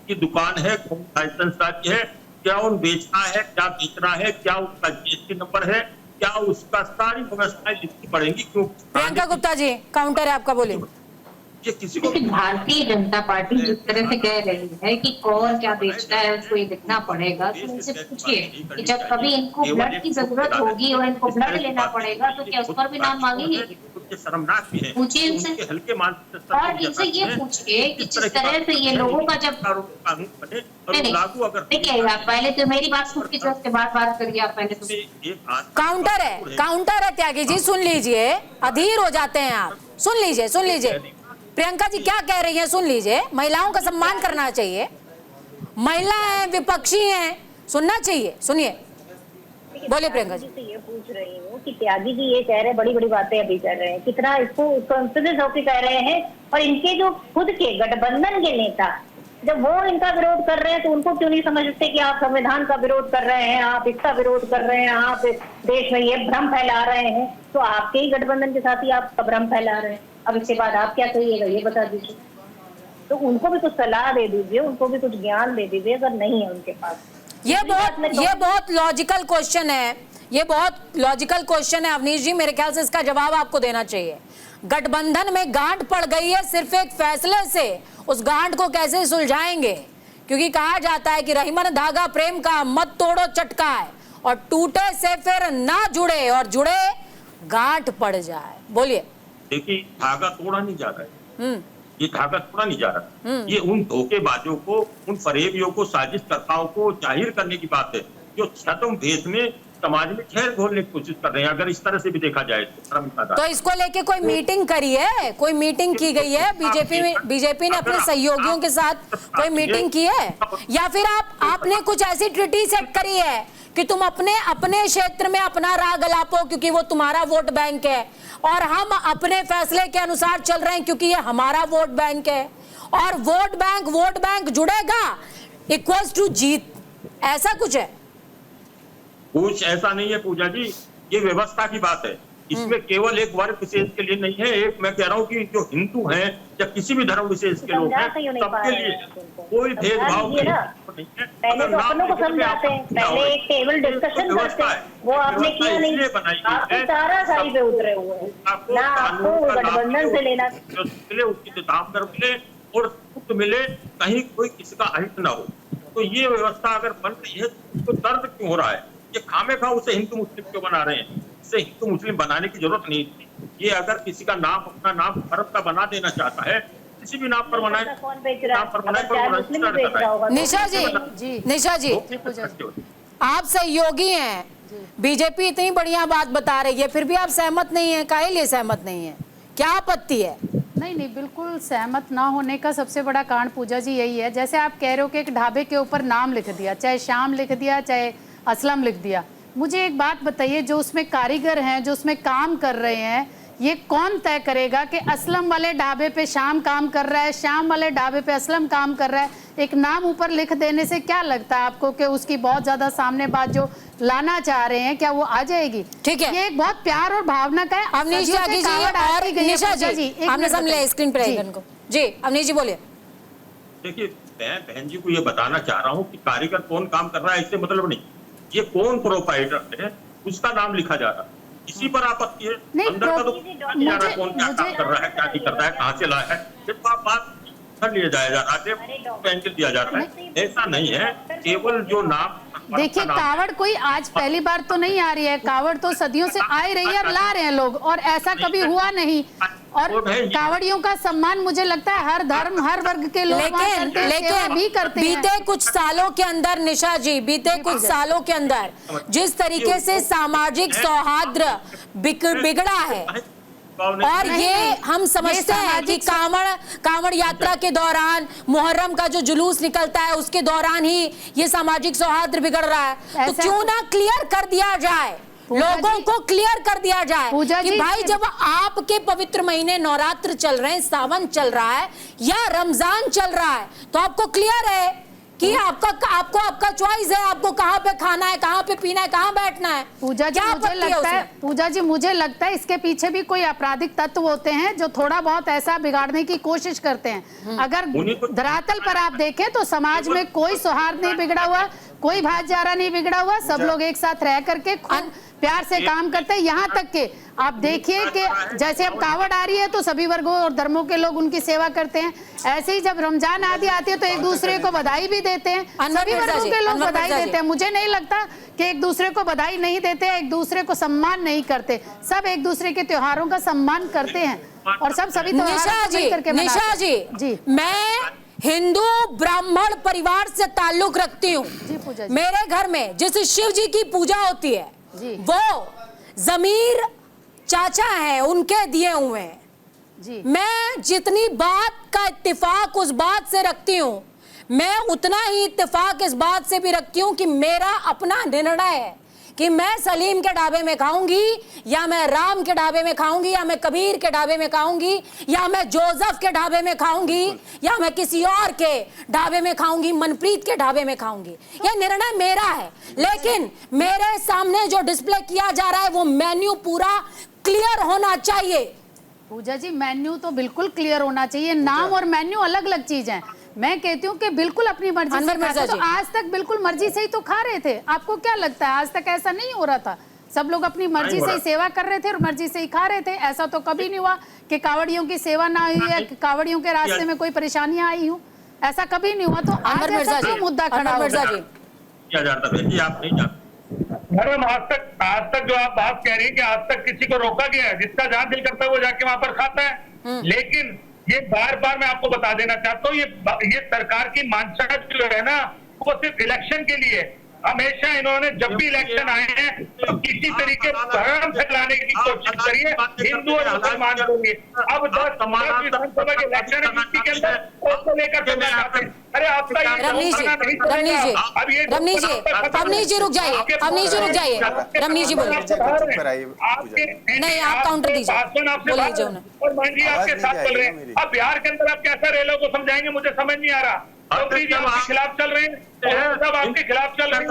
कि दुकान है, कौन लाइसेंस राज्य है, क्या उन बेचना है, क्या बेचना है, क्या उसका जीएसटी नंबर है, क्या उसका, सारी व्यवस्थाएं लिखनी पड़ेंगी। क्यों? प्रियंका गुप्ता जी, काउंटर है आपका, बोलिए। ये किसी को भारतीय जनता पार्टी जिस तरह से कह रही है कि कौन क्या बेचता है उसको ये लिखना पड़ेगा, तो उनसे पूछिए कि जब कभी इनको ब्लड की जरूरत होगी और इनको ब्लड लेना पड़ेगा तो क्या उस पर भी नाम मांगेंगे? शर्मनाक भी है, पूछिए इनसे, हल्के मानसिक और इनसे ये पूछिए कि जिस तरह से ये लोगों का जब कानून बने और लागू अगर देखिए, आप पहले तो मेरी बात सुन के उसके बाद बात करिए। आप पहले तो काउंटर है त्यागी जी, सुन लीजिए, अधीर हो जाते हैं आप, सुन लीजिए। प्रियंका जी क्या कह रही हैं सुन लीजिए। महिलाओं का सम्मान करना चाहिए, महिला है, विपक्षी हैं, सुनना चाहिए, सुनिए, बोलिए प्रियंका जी। ये पूछ रही हूँ कि त्यागी जी ये कह रहे हैं, बड़ी बड़ी बातें अभी कर रहे हैं, कितना इसको कॉन्फिडेंस होकर कह रहे हैं, और इनके जो खुद के गठबंधन के नेता जब वो इनका विरोध कर रहे हैं तो उनको क्यों नहीं समझते कि आप संविधान का विरोध कर रहे हैं, आप इसका विरोध कर रहे हैं, आप देश में ये भ्रम फैला रहे हैं, तो आपके ही गठबंधन के साथ ही आप भ्रम फैला रहे हैं। अब इसके बाद आप क्या कहिएगा ये बता दीजिए। तो उनको भी कुछ सलाह दे दीजिए, उनको भी कुछ ज्ञान दे दीजिए अगर नहीं है उनके पास। ये बहुत लॉजिकल क्वेश्चन है, ये बहुत लॉजिकल क्वेश्चन है अवनीश जी, मेरे ख्याल से इसका जवाब आपको देना चाहिए। गठबंधन में गांठ पड़ गई है सिर्फ एक फैसले से, उस गांठ को कैसे सुलझाएंगे? क्योंकि कहा जाता है कि रहीमन धागा प्रेम का मत तोड़ो चटका है, और टूटे से फिर ना जुड़े और जुड़े गांठ पड़ जाए। बोलिए। देखिए, धागा तोड़ा नहीं जा रहा है, ये धागा तोड़ा नहीं जा रहा, ये उन धोखेबाजों को, उन फरेबियों को, साजिशकर्ताओं को जाहिर करने की बात है जो छद्म भेष में समाज में जहर घोलने की कोशिश कर रहे हैं। अगर इस तरह से भी देखा जाए तो इसको लेके कोई मीटिंग करी है, कोई मीटिंग की गई है बीजेपी ने अपने सहयोगियों के साथ कोई मीटिंग की है, या फिर आपने कुछ ऐसी ट्रिटी सेट करी है कि तुम अपने क्षेत्र में अपना राग अलापो क्योंकि वो तुम्हारा वोट बैंक है, और हम अपने फैसले के अनुसार चल रहे हैं क्योंकि ये हमारा वोट बैंक है, और वोट बैंक जुड़ेगा इक्वल्स टू जीत, ऐसा कुछ है? कुछ ऐसा नहीं है पूजा जी, ये व्यवस्था की बात है, इसमें केवल एक वर्ग विशेष के लिए नहीं है। एक मैं कह रहा हूँ कि जो हिंदू हैं या किसी भी धर्म विशेष के लोग हैं, सबके लिए कोई भेदभाव नहीं है। पहले तो अपनों को समझाते हैं, पहले एक टेबल डिस्कशन करते हैं, वो आपने किया नहीं, आपको ताराशाही पे उतरे हुए हैं, ना आपको गठबंधन से लेना मिले, उसकी दाम दर मिले और सुख मिले, कहीं कोई किसी का अहित ना हो। तो ये व्यवस्था अगर बन रही है तो दर्द क्यों हो रहा है? ये खामेखा उसे हिंदू मुस्लिम क्यों बना रहे हैं? इसे हिंदू मुस्लिम बनाने की जरूरत नहीं थी। ये अगर किसी का नाम, अपना नाम भारत का बना देना चाहता है, किसी भी नाम पर बनाए, नाम पर बनाए। निशा जी आप सहयोगी हैं, बीजेपी इतनी बढ़िया बात बता रही है, फिर भी आप सहमत नहीं है, काहे लिए सहमत नहीं है, क्या आपत्ति है? नहीं, बिल्कुल सहमत ना होने का सबसे बड़ा कारण पूजा जी यही है, जैसे आप कह रहे हो कि एक ढाबे के ऊपर नाम लिख दिया, चाहे श्याम लिख दिया, चाहे असलम लिख दिया। मुझे एक बात बताइए, जो उसमें कारीगर हैं, जो उसमें काम कर रहे हैं, ये कौन तय करेगा कि असलम वाले ढाबे पे श्याम काम कर रहा है, श्याम वाले ढाबे पे असलम काम कर रहा है? एक नाम ऊपर लिख देने से क्या लगता है आपको कि उसकी बहुत ज्यादा सामने बात जो लाना चाह रहे हैं क्या वो आ जाएगी? ठीक है, ये एक बहुत प्यार और भावना का है। अवनीश जी स्क्रीन पर जी, अवनीश जी बोलिए। देखिए, मैं बहन जी को ये बताना चाह रहा हूँ कि कारीगर कौन काम कर रहा है इससे मतलब नहीं, ये कौन प्रोपाइटर है उसका नाम लिखा जा रहा है, इसी पर आपत्ति है। अंदर का तो नहीं जा रहा है, कौन क्या काम कर रहा है, क्या नहीं कर रहा है, कहाँ से लाया है, ये तो आप बात कर लिया जाएगा, एंगल दिया जा रहा है। ऐसा नहीं है, केवल जो नाम देखिए कावड़ कोई आज पहली बार तो नहीं आ रही है, कावड़ तो सदियों से आ ही रही है और ला रहे हैं लोग, और ऐसा कभी हुआ नहीं। और कावड़ियों का सम्मान मुझे लगता है हर धर्म हर वर्ग के लोग लेकिन भी करते हैं। बीते कुछ सालों के अंदर निशा जी, बीते कुछ सालों के अंदर जिस तरीके से सामाजिक सौहार्द बिगड़ा है, और ये हम समझते हैं कि कांवड़ यात्रा के दौरान मुहर्रम का जो जुलूस निकलता है उसके दौरान ही ये सामाजिक सौहार्द बिगड़ रहा है, तो क्यों ना क्लियर कर दिया जाए, लोगों को क्लियर कर दिया जाए कि भाई जब आपके पवित्र महीने नवरात्र चल रहे हैं, सावन चल रहा है या रमजान चल रहा है, तो आपको क्लियर है कि आपका चॉइस है, आपको कहाँ पे खाना है, कहाँ पे पीना है, कहाँ बैठना है। पूजा जी मुझे लगता है इसके पीछे भी कोई आपराधिक तत्व होते हैं जो थोड़ा बहुत ऐसा बिगाड़ने की कोशिश करते हैं। अगर धरातल पर आप देखें तो समाज में कोई सौहार्द नहीं बिगड़ा हुआ, कोई भाईचारा नहीं बिगड़ा हुआ, सब लोग एक साथ रह करके प्यार से काम करते हैं। यहाँ तक के आप देखिए कि जैसे अब कावड़ आ रही है तो सभी वर्गों और धर्मों के लोग उनकी सेवा करते हैं, ऐसे ही जब रमजान आदि आती है तो एक दूसरे को बधाई भी देते हैं, सभी वर्गों के लोग बधाई देते हैं। मुझे नहीं लगता कि एक दूसरे को बधाई नहीं देते, एक दूसरे को सम्मान नहीं करते, सब एक दूसरे के त्योहारों का सम्मान करते हैं और सब सभी निशा जी, मैं हिंदू ब्राह्मण परिवार से ताल्लुक रखती हूँ। मेरे घर में जिस शिव जी की पूजा होती है वो जमीर चाचा है, उनके दिए हुए हैं। मैं जितनी बात का इत्तेफाक उस बात से रखती हूँ, मैं उतना ही इत्तेफाक इस बात से भी रखती हूँ कि मेरा अपना निर्णय है कि मैं सलीम के ढाबे में खाऊंगी या मैं राम के ढाबे में खाऊंगी या मैं कबीर के ढाबे में खाऊंगी या मैं जोसेफ के ढाबे में खाऊंगी या मैं किसी और के ढाबे में खाऊंगी, मनप्रीत के ढाबे में खाऊंगी। यह निर्णय मेरा है, लेकिन मेरे सामने जो डिस्प्ले किया जा रहा है वो मेन्यू पूरा क्लियर होना चाहिए। पूजा जी मेन्यू तो बिल्कुल क्लियर होना चाहिए, नाम और मेन्यू अलग अलग चीज है। मैं कहती हूँ कि बिल्कुल अपनी मर्जी से खाते, तो आज तक बिल्कुल मर्जी से ही तो खा रहे थे। आपको क्या लगता है आज तक ऐसा नहीं हो रहा था? सब लोग अपनी मर्जी से ही सेवा कर रहे थे और मर्जी से ही खा रहे थे। ऐसा तो कभी नहीं हुआ कि कावड़ियों की सेवा ना हुई है, कावड़ियों के रास्ते में कोई परेशानियां आई हूँ, ऐसा कभी नहीं हुआ। तो आज ऐसा क्यों मुद्दा खड़ा हो रहा है? मैडम आज तक जो आप बात कह रही है कि आज तक किसी को रोका गया है, जिसका जहां दिल करता है वो जाके वहां पर खाता है। लेकिन ये बार बार मैं आपको बता देना चाहता हूँ, ये सरकार की मानसा जो है ना वो सिर्फ इलेक्शन के लिए, हमेशा इन्होंने जब भी इलेक्शन आए हैं तो किसी तरीके भ्रम फैलाने की कोशिश करी है हिंदू और मुसलमान को लिए। अब 10 विधानसभा के इलेक्शन है जिसके अंदर उसको लेकर चलना चाहते हैं। अरे आपका रमनीश जी रुक जाइए, रमनीश जी बोलिए। नहीं आप काउंटर दीजिए, बोलिए। और मान लीजिए आपके साथ चल रहे हैं, अब बिहार के अंदर आप कैसा रेलों को समझाएंगे, मुझे समझ नहीं आ रहा। चौधरी जी आपके खिलाफ चल रहे हैं, सब आपके खिलाफ चल रहे हैं,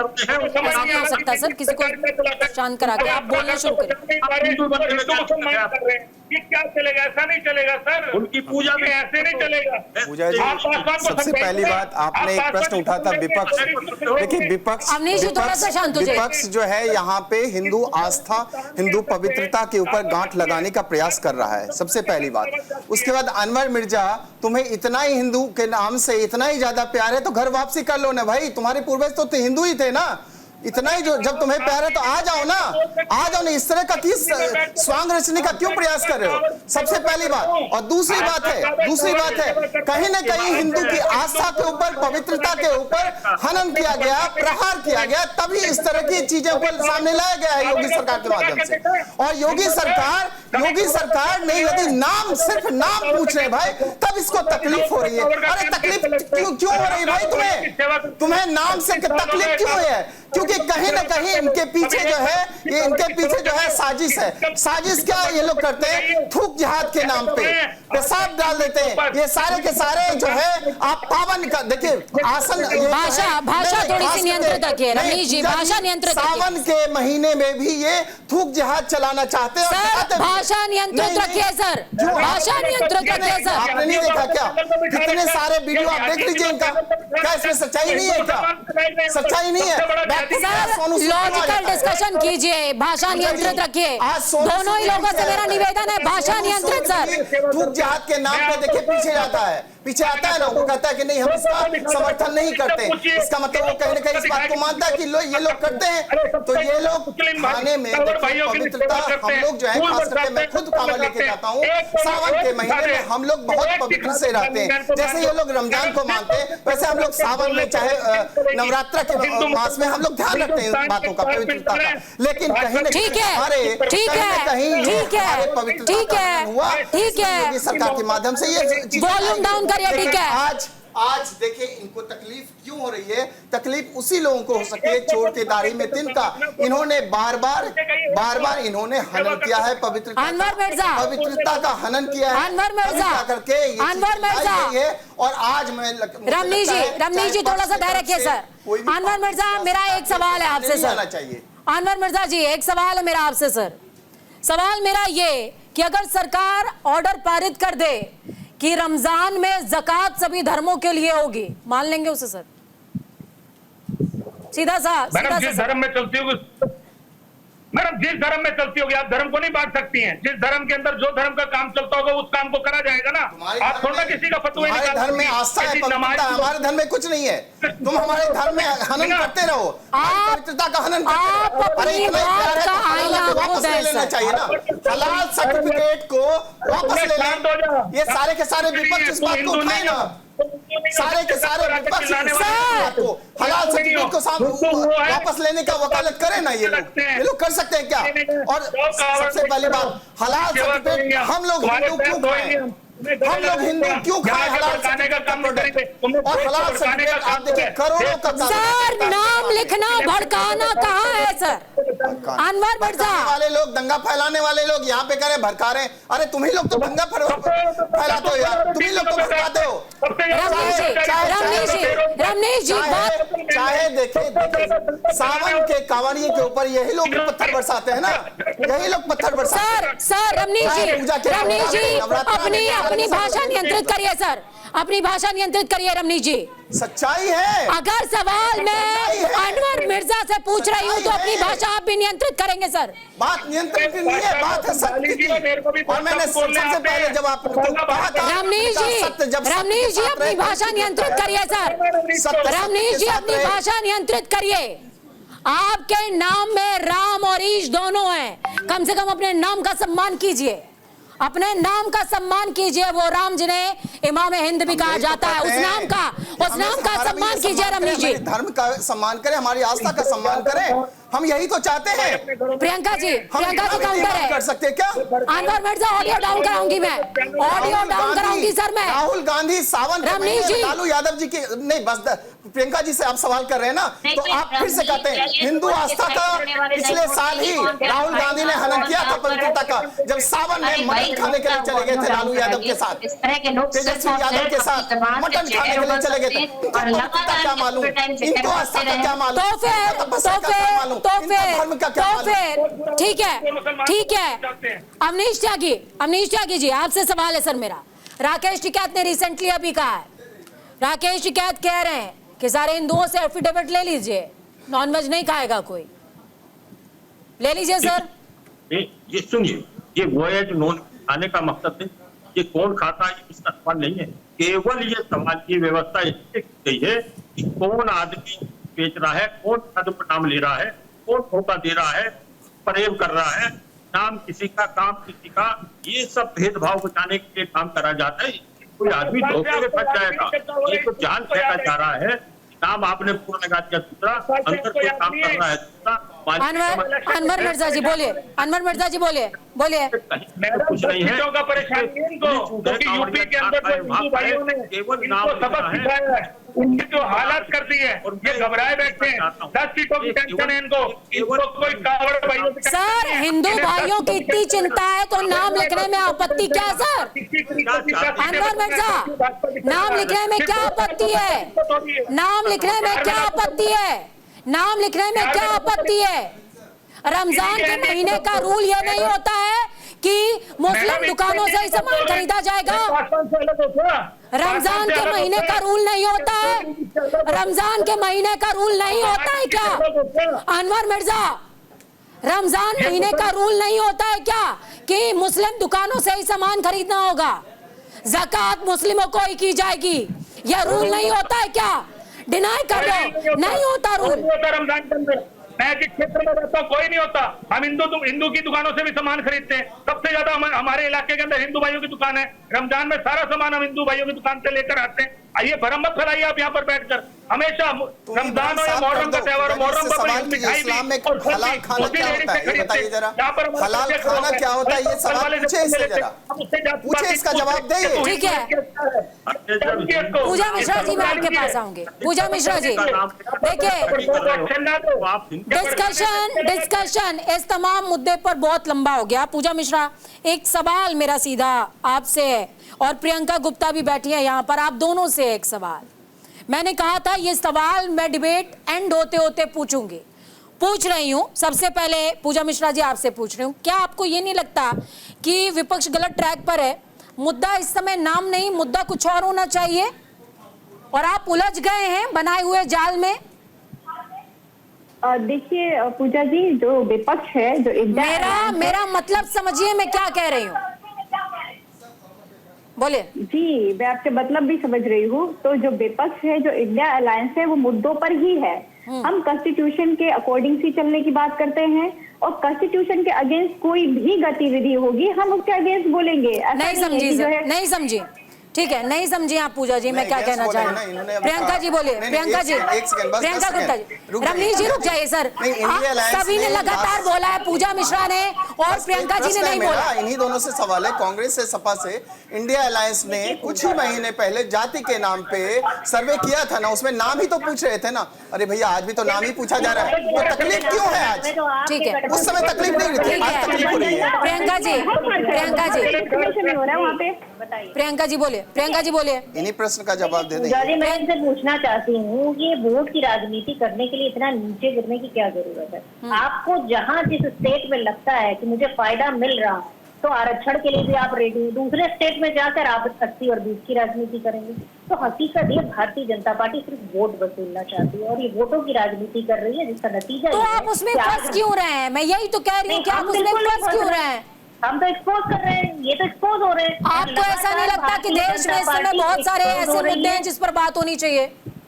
समझ नहीं आ सकता सर, किसी को शांत करा के आप बोलना शुरू करें। ये क्या चलेगा? ऐसा नहीं चलेगा सर, उनकी पूजा में ऐसे नहीं चलेगा। पूजा जी सबसे पहली बात आपने एक प्रश्न उठा था विपक्ष, देखिए विपक्ष जो है यहाँ पे हिंदू आस्था हिंदू पवित्रता के ऊपर गांठ लगाने का प्रयास कर रहा है, सबसे पहली बात। उसके बाद अनवर मिर्जा, तुम्हें इतना ही हिंदू के नाम से इतना ही ज्यादा प्यार है तो घर वापसी कर लो ना भाई, तुम्हारे पूर्वज तो हिंदू ही थे ना, इतना ही जो जब तुम्हें प्यार है तो आ जाओ ना, आ जाओ ना। इस तरह का किस स्वांग रचने का क्यों प्रयास कर रहे हो? सबसे पहली बात। और दूसरी बात है कहीं ना कहीं हिंदू की आस्था के ऊपर पवित्रता के ऊपर हनन किया गया, प्रहार किया गया, तभी इस तरह की चीजें को सामने लाया गया है योगी सरकार के माध्यम से। और योगी सरकार ने यदि नाम सिर्फ नाम पूछ रहे भाई तब इसको तकलीफ हो रही है। अरे तकलीफ क्यों हो रही भाई? तुम्हें नाम से तकलीफ क्यों है? क्योंकि कहीं ना कहीं इनके पीछे जो है साजिश है। साजिश क्या ये लोग करते हैं? थूक जिहाद के नाम पे पेशाब डाल देते हैं। ये सारे के सारे जो है आप पावन का देखिए आसन, भाषा थोड़ी सी नियंत्रित रखिए रमेश जी, भाषा नियंत्रित। सावन के महीने में भी ये थूक जिहाद चलाना चाहते हैं। भाषा नियंत्रित रखिए सर, भाषा नियंत्रित रखिए सर। आपने नहीं देखा क्या? कितने सारे वीडियो आप देख लीजिए इनका, क्या इसमें सच्चाई नहीं है? क्या सच्चाई नहीं है? लॉजिकल डिस्कशन कीजिए, भाषा नियंत्रित रखिए। दोनों ही लोगों से मेरा निवेदन है, भाषा नियंत्रित सर। धूप जिहाद के नाम पे देखिए पीछे जाता है, पीछे आता है ना, वो कहता है कि नहीं हम इसका समर्थन नहीं करते। इसका मतलब वो कहीं ना कहीं इस बात को मानता है कि ये लोग करते हैं। तो ये लोग खाने में पवित्रता, हम लोग जो है खास करके मैं खुद कांवड़ लेके जाता हूँ सावन के महीने में, हम लोग बहुत पवित्र से रहते हैं। जैसे ये लोग रमजान को मानते हैं वैसे हम लोग सावन में चाहे नवरात्र के मास में हम लोग ध्यान रखते हैं इन बातों का, पवित्रता का। लेकिन कहीं ना कहीं हमारे पवित्रता हुआ योगी सरकार के माध्यम से ये वॉल्यूम डाउन करिए, ठीक है। आज देखिए इनको तकलीफ क्यों हो रही है? तकलीफ उसी लोगों को हो सकती है चोर के दाढ़ी में तिनका। इन्होंने बार बार इन्होंने हनन किया है पवित्रता का हनन किया है अनवर मिर्जा करके। और आज मैं रमनीश जी थोड़ा सा धैर्य रखिए सर। अनवर मिर्जा, मेरा एक सवाल है आपसे सर। अनवर मिर्जा जी, एक सवाल है मेरा आपसे सर। सवाल मेरा ये कि अगर सरकार ऑर्डर पारित कर दे कि रमजान में ज़कात सभी धर्मों के लिए होगी, मान लेंगे उसे सर? सीधा सा जिस धर्म में चलती होगी मैडम, जिस धर्म में चलती होगी, आप धर्म को नहीं बांट सकती हैं। जिस धर्म के अंदर जो धर्म का काम चलता होगा उस काम को करा जाएगा ना। आप थोड़ा किसी का फतवा नहीं निकाल सकती। धर्म में आस्था है, हमारे धर्म में कुछ नहीं है। तुम हमारे धर्म में हनन करते रहो, पवित्रता का हनन करते रहो। अरे इतना प्यार है तो वापस ले लेना चाहिए ना। हलाल सर्टिफिकेट को वापस ले लेना। ये सारे के सारे विपक्ष इस बात को उठाए ना, सारे के सारे विपक्ष हलाल सर्टिफिकेट को वापस लेने का वकालत करें ना। ये लोग कर सकते हैं क्या? और सबसे पहली बात, हलाल सर्टिफिकेट हम लोग हिंदू क्यों खाएं? हम लोग हिंदू क्यों खाएं हलाल सर्टिफिकेट का प्रोडक्ट? और हलाल सर्टिफिकेट आप देखिए करोड़ों का सर, नाम लिखना भड़काना कहाँ है सर? अनवर मिर्जा वाले लोग, दंगा फैलाने वाले लोग यहाँ पे करें भड़का रहे। अरे तुम ही लोग तो दंगा फैलाते हो यार, तुम ही लोग तो भड़काते हो। रमनीश जी चाहे देखे सावन के कांवड़िए के ऊपर यही लोग पत्थर बरसाते हैं ना, यही लोग पत्थर बरसाते हैं। सर रमनीश जी अपनी भाषा नियंत्रित करिए सर, अपनी भाषा नियंत्रित करिए रमनीश जी। सच्चाई है। अगर सवाल मैं अनवर मिर्जा से पूछ रही हूँ तो अपनी भाषा आप भी नियंत्रित करेंगे सर। बात नियंत्रित नहीं है, बात है सत्य की। और मैंने सबसे पहले जब आपको कहा था रमनीश जी अपनी भाषा नियंत्रित करिए सर। रमनीश जी अपनी भाषा नियंत्रित करिए। आपके नाम में राम और ईश दोनों हैं, कम से कम अपने नाम का सम्मान कीजिए, अपने नाम का सम्मान कीजिए। वो राम जिन्हें इमाम हिंद भी कहा जाता है, उस नाम का सम्मान कीजिए रमनीश जी। धर्म का सम्मान करें, हमारी आस्था का सम्मान करें, हम यही तो चाहते हैं। प्रियंका जी काउंटर है, कर सकते क्या? अनवर मिर्जा ऑडियो डाउन कराऊंगी मैं, ऑडियो डाउन कराऊंगी सर मैं। राहुल गांधी सावन रमनीश जी, लालू यादव जी की नहीं, बस प्रियंका जी से आप सवाल कर रहे हैं ना, तो आप फिर से कहते हैं हिंदू आस्था का पिछले साल ही राहुल गांधी ने हनन किया था पवित्रता का, जब सावन में मटन खाने के लिए चले गए थे लालू यादव के साथ, तेजस्वी यादव के साथ मटन खाने के लिए चले गए थे। पवित्रता क्या मालूम, इनको आस्था का क्या मालूम? तो फिर ठीक है। अवनीश त्यागी जी, आपसे सवाल है सर मेरा। राकेश टिकैत ने रिसेंटली अभी कहा है, राकेश टिकैत कह रहे हैं कि सारे हिंदुओं से एफिडेविट ले लीजिए, नॉनवेज नहीं खाएगा कोई, ले लीजिए सर। ये सुनिए, ये वेज नॉन खाने का मकसद है, ये कौन खाता है इसका सवाल नहीं है। केवल ये समाज की व्यवस्था की गई है कि कौन आदमी बेच रहा है, कौन धर्म का नाम ले रहा है, कौन धोखा दे रहा है, परेव कर रहा है, नाम किसी का काम किसी का, ये सब भेदभाव बचाने के लिए काम करा जाता है। कोई आदमी धोखे में फंस जाएगा, ये तो जान फेंका जा रहा है। नाम आपने पूरा लगा दिया दूसरा, अंदर कोई काम कर रहा है दूसरा। अनवर मिर्जा जी बोलिए। कुछ नहीं है, क्योंकि यूपी के अंदर जो हिंदू भाइयों ने इनको सबक सिखाया है, उनकी जो हालात कर दी है, ये घबराए बैठे हैं। 10 सीटों की टेंशन है इनको कोई कावड़ भाइयों से। सर हिंदू भाइयों की इतनी चिंता है तो नाम लिखने में आपत्ति क्या है सर? अनवर मिर्जा, नाम लिखने में क्या आपत्ति है? नाम लिखने में क्या आपत्ति है? रमजान के महीने का रूल ये नहीं होता है कि मुस्लिम दुकानों से ही सामान खरीदा जाएगा? रमजान के महीने का रूल नहीं होता है? रमजान के महीने का रूल नहीं होता है क्या अनवर मिर्जा? रमजान महीने का रूल नहीं होता है क्या कि मुस्लिम दुकानों से ही सामान खरीदना होगा, ज़कात मुस्लिमों को ही की जाएगी? यह रूल नहीं होता है क्या? डिनाई कर दो, नहीं होता रूल। रमजान के अंदर मैं जिस क्षेत्र में रहता हूँ कोई नहीं होता। हम हिंदू की दुकानों से भी सामान खरीदते हैं। सबसे ज्यादा हमारे इलाके के अंदर हिंदू भाइयों की दुकान है। रमजान में सारा सामान हम हिंदू भाइयों की दुकान से लेकर आते हैं। आइए भरम मत फैलाइए आप यहाँ पर बैठकर। हमेशा रमजान हो या मुहर्रम का त्योहार, मुहर्रम का इस्लाम में हलाल खाना क्या होता है ये बताइए जरा। हलाल खाना क्या होता है ये सवाल पूछे इससे जरा, पूछे इसका जवाब दे। ठीक है पूजा मिश्रा जी, मैं आपके पास आऊंगी। पूजा मिश्रा जी देखिए, डिस्कशन इस तमाम मुद्दे पर बहुत लंबा हो गया। पूजा मिश्रा, एक सवाल मेरा सीधा आपसे है और प्रियंका गुप्ता भी बैठी है यहाँ पर, आप दोनों से एक सवाल। मैंने कहा था ये सवाल मैं डिबेट एंड होते होते पूछूंगी, पूछ रही हूँ। सबसे पहले पूजा मिश्रा जी आपसे पूछ रही हूँ, क्या आपको ये नहीं लगता कि विपक्ष गलत ट्रैक पर है? मुद्दा इस समय नाम नहीं, मुद्दा कुछ और होना चाहिए और आप उलझ गए हैं बनाए हुए जाल में। देखिए पूजा जी, जो विपक्ष है, जो मेरा मतलब समझिए मैं क्या कह रही हूँ, बोले। जी मैं आपके मतलब भी समझ रही हूँ। तो जो विपक्ष है, जो इंडिया अलायंस है, वो मुद्दों पर ही है। हम कॉन्स्टिट्यूशन के अकॉर्डिंग से चलने की बात करते हैं और कॉन्स्टिट्यूशन के अगेंस्ट कोई भी गतिविधि होगी हम उसके अगेंस्ट बोलेंगे। नहीं समझी ठीक है, नहीं समझी आप पूजा जी मैं क्या कहना चाह रही हूँ। प्रियंका जी बोले, प्रियंका जी, प्रियंका गुप्ता जी, रमनीश जी रुक जाइए सर। सभी ने लगातार बोला है, पूजा मिश्रा ने और प्रियंका जी ने नहीं बोला। इन्हीं दोनों से सवाल है, कांग्रेस से, सपा से। इंडिया अलायंस ने कुछ ही महीने पहले जाति के नाम पे सर्वे किया था ना, उसमें नाम ही तो पूछ रहे थे ना। अरे भैया आज भी तो नाम ही पूछा जा रहा है, तो तकलीफ क्यों है आज? ठीक है, उस समय तकलीफ नहीं हुई थी, आज तकलीफ हो रही है। प्रियंका जी, प्रियंका जी, प्रियंका जी बोले, प्रियंका जी बोले। इन्हीं प्रश्न का जवाब दे दें। मैं इनसे पूछना चाहती हूँ कि वोट की राजनीति करने के लिए इतना नीचे गिरने की क्या जरूरत है? आपको जहाँ जिस स्टेट में लगता है कि मुझे फायदा मिल रहा है तो आरक्षण के लिए भी आप रेडी, दूसरे स्टेट में जाकर आप 80 और 20 की राजनीति करेंगे। तो हकीकत ये भारतीय जनता पार्टी सिर्फ वोट वसूलना चाहती है और ये वोटों की राजनीति कर रही है, जिसका नतीजा तो आप उसमें फंस क्यों रहे हैं? मैं यही तो कह रही हूँ कि आप उसमें फंस क्यों रहे हैं? हम तो एक्सपोज कर रहे हैं, ये तो एक्सपोज हो रहे हैं। आपको ऐसा नहीं लगता कि देश में इस समय बहुत सारे ऐसे मुद्दे हैं जिस पर बात होनी चाहिए?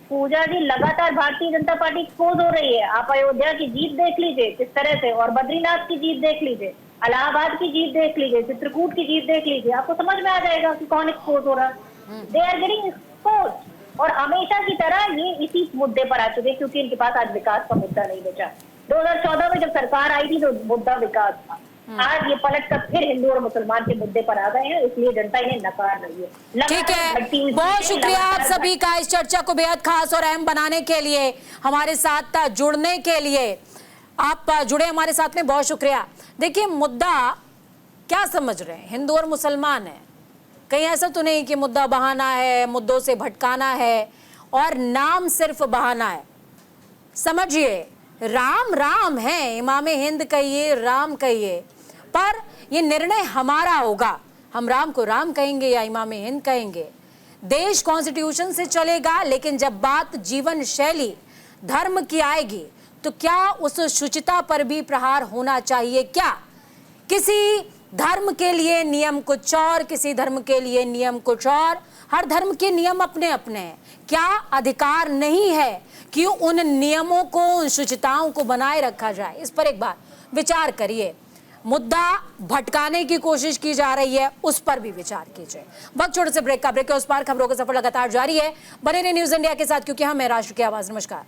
पूजा जी लगातार भारतीय जनता पार्टी एक्सपोज हो रही है। आप अयोध्या की जीत देख लीजिए किस तरह से, और बद्रीनाथ की जीत देख लीजिए, इलाहाबाद की जीत देख लीजिए, चित्रकूट की जीत देख लीजिए, आपको समझ में आ जाएगा कि कौन एक्सपोज हो रहा है। दे आर गेटिंग एक्सपोज और हमेशा की तरह ये इसी मुद्दे पर आ चुके हैं क्योंकि इनके पास आज विकास का मुद्दा नहीं बचा। 2014 में जब सरकार आई थी तो मुद्दा विकास था। आज ये पलट कर फिर हिंदू और मुसलमान के मुद्दे पर आ गए हैं, इसलिए जनता इन्हें नकार रही है। ठीक है, बहुत शुक्रिया आप सभी का इस चर्चा को बेहद खास और अहम बनाने के लिए, हमारे साथ जुड़ने के लिए। आप जुड़े हमारे साथ में, बहुत शुक्रिया। देखिए मुद्दा क्या समझ रहे हैं, हिंदू और मुसलमान है, कहीं ऐसा तो नहीं कि मुद्दा बहाना है, मुद्दों से भटकाना है और नाम सिर्फ बहाना है। समझिए, राम राम है, इमामे हिंद कहिए, राम कहिए, पर ये निर्णय हमारा होगा, हम राम को राम कहेंगे या इमामे हिंद कहेंगे। देश कॉन्स्टिट्यूशन से चलेगा, लेकिन जब बात जीवन शैली धर्म की आएगी तो क्या उस शुचिता पर भी प्रहार होना चाहिए? क्या किसी धर्म के लिए नियम कुछ और, किसी धर्म के लिए नियम कुछ और, हर धर्म के नियम अपने अपने हैं। क्या अधिकार नहीं है कि उन नियमों को, उन शुचिताओं को बनाए रखा जाए? इस पर एक बार विचार करिए। मुद्दा भटकाने की कोशिश की जा रही है, उस पर भी विचार कीजिए। वक्त छोटे से ब्रेक का, ब्रेक के उस पार खबरों का सफर लगातार जारी है। बने रहिए न्यूज इंडिया के साथ, क्योंकि हम है राष्ट्र की आवाज। नमस्कार।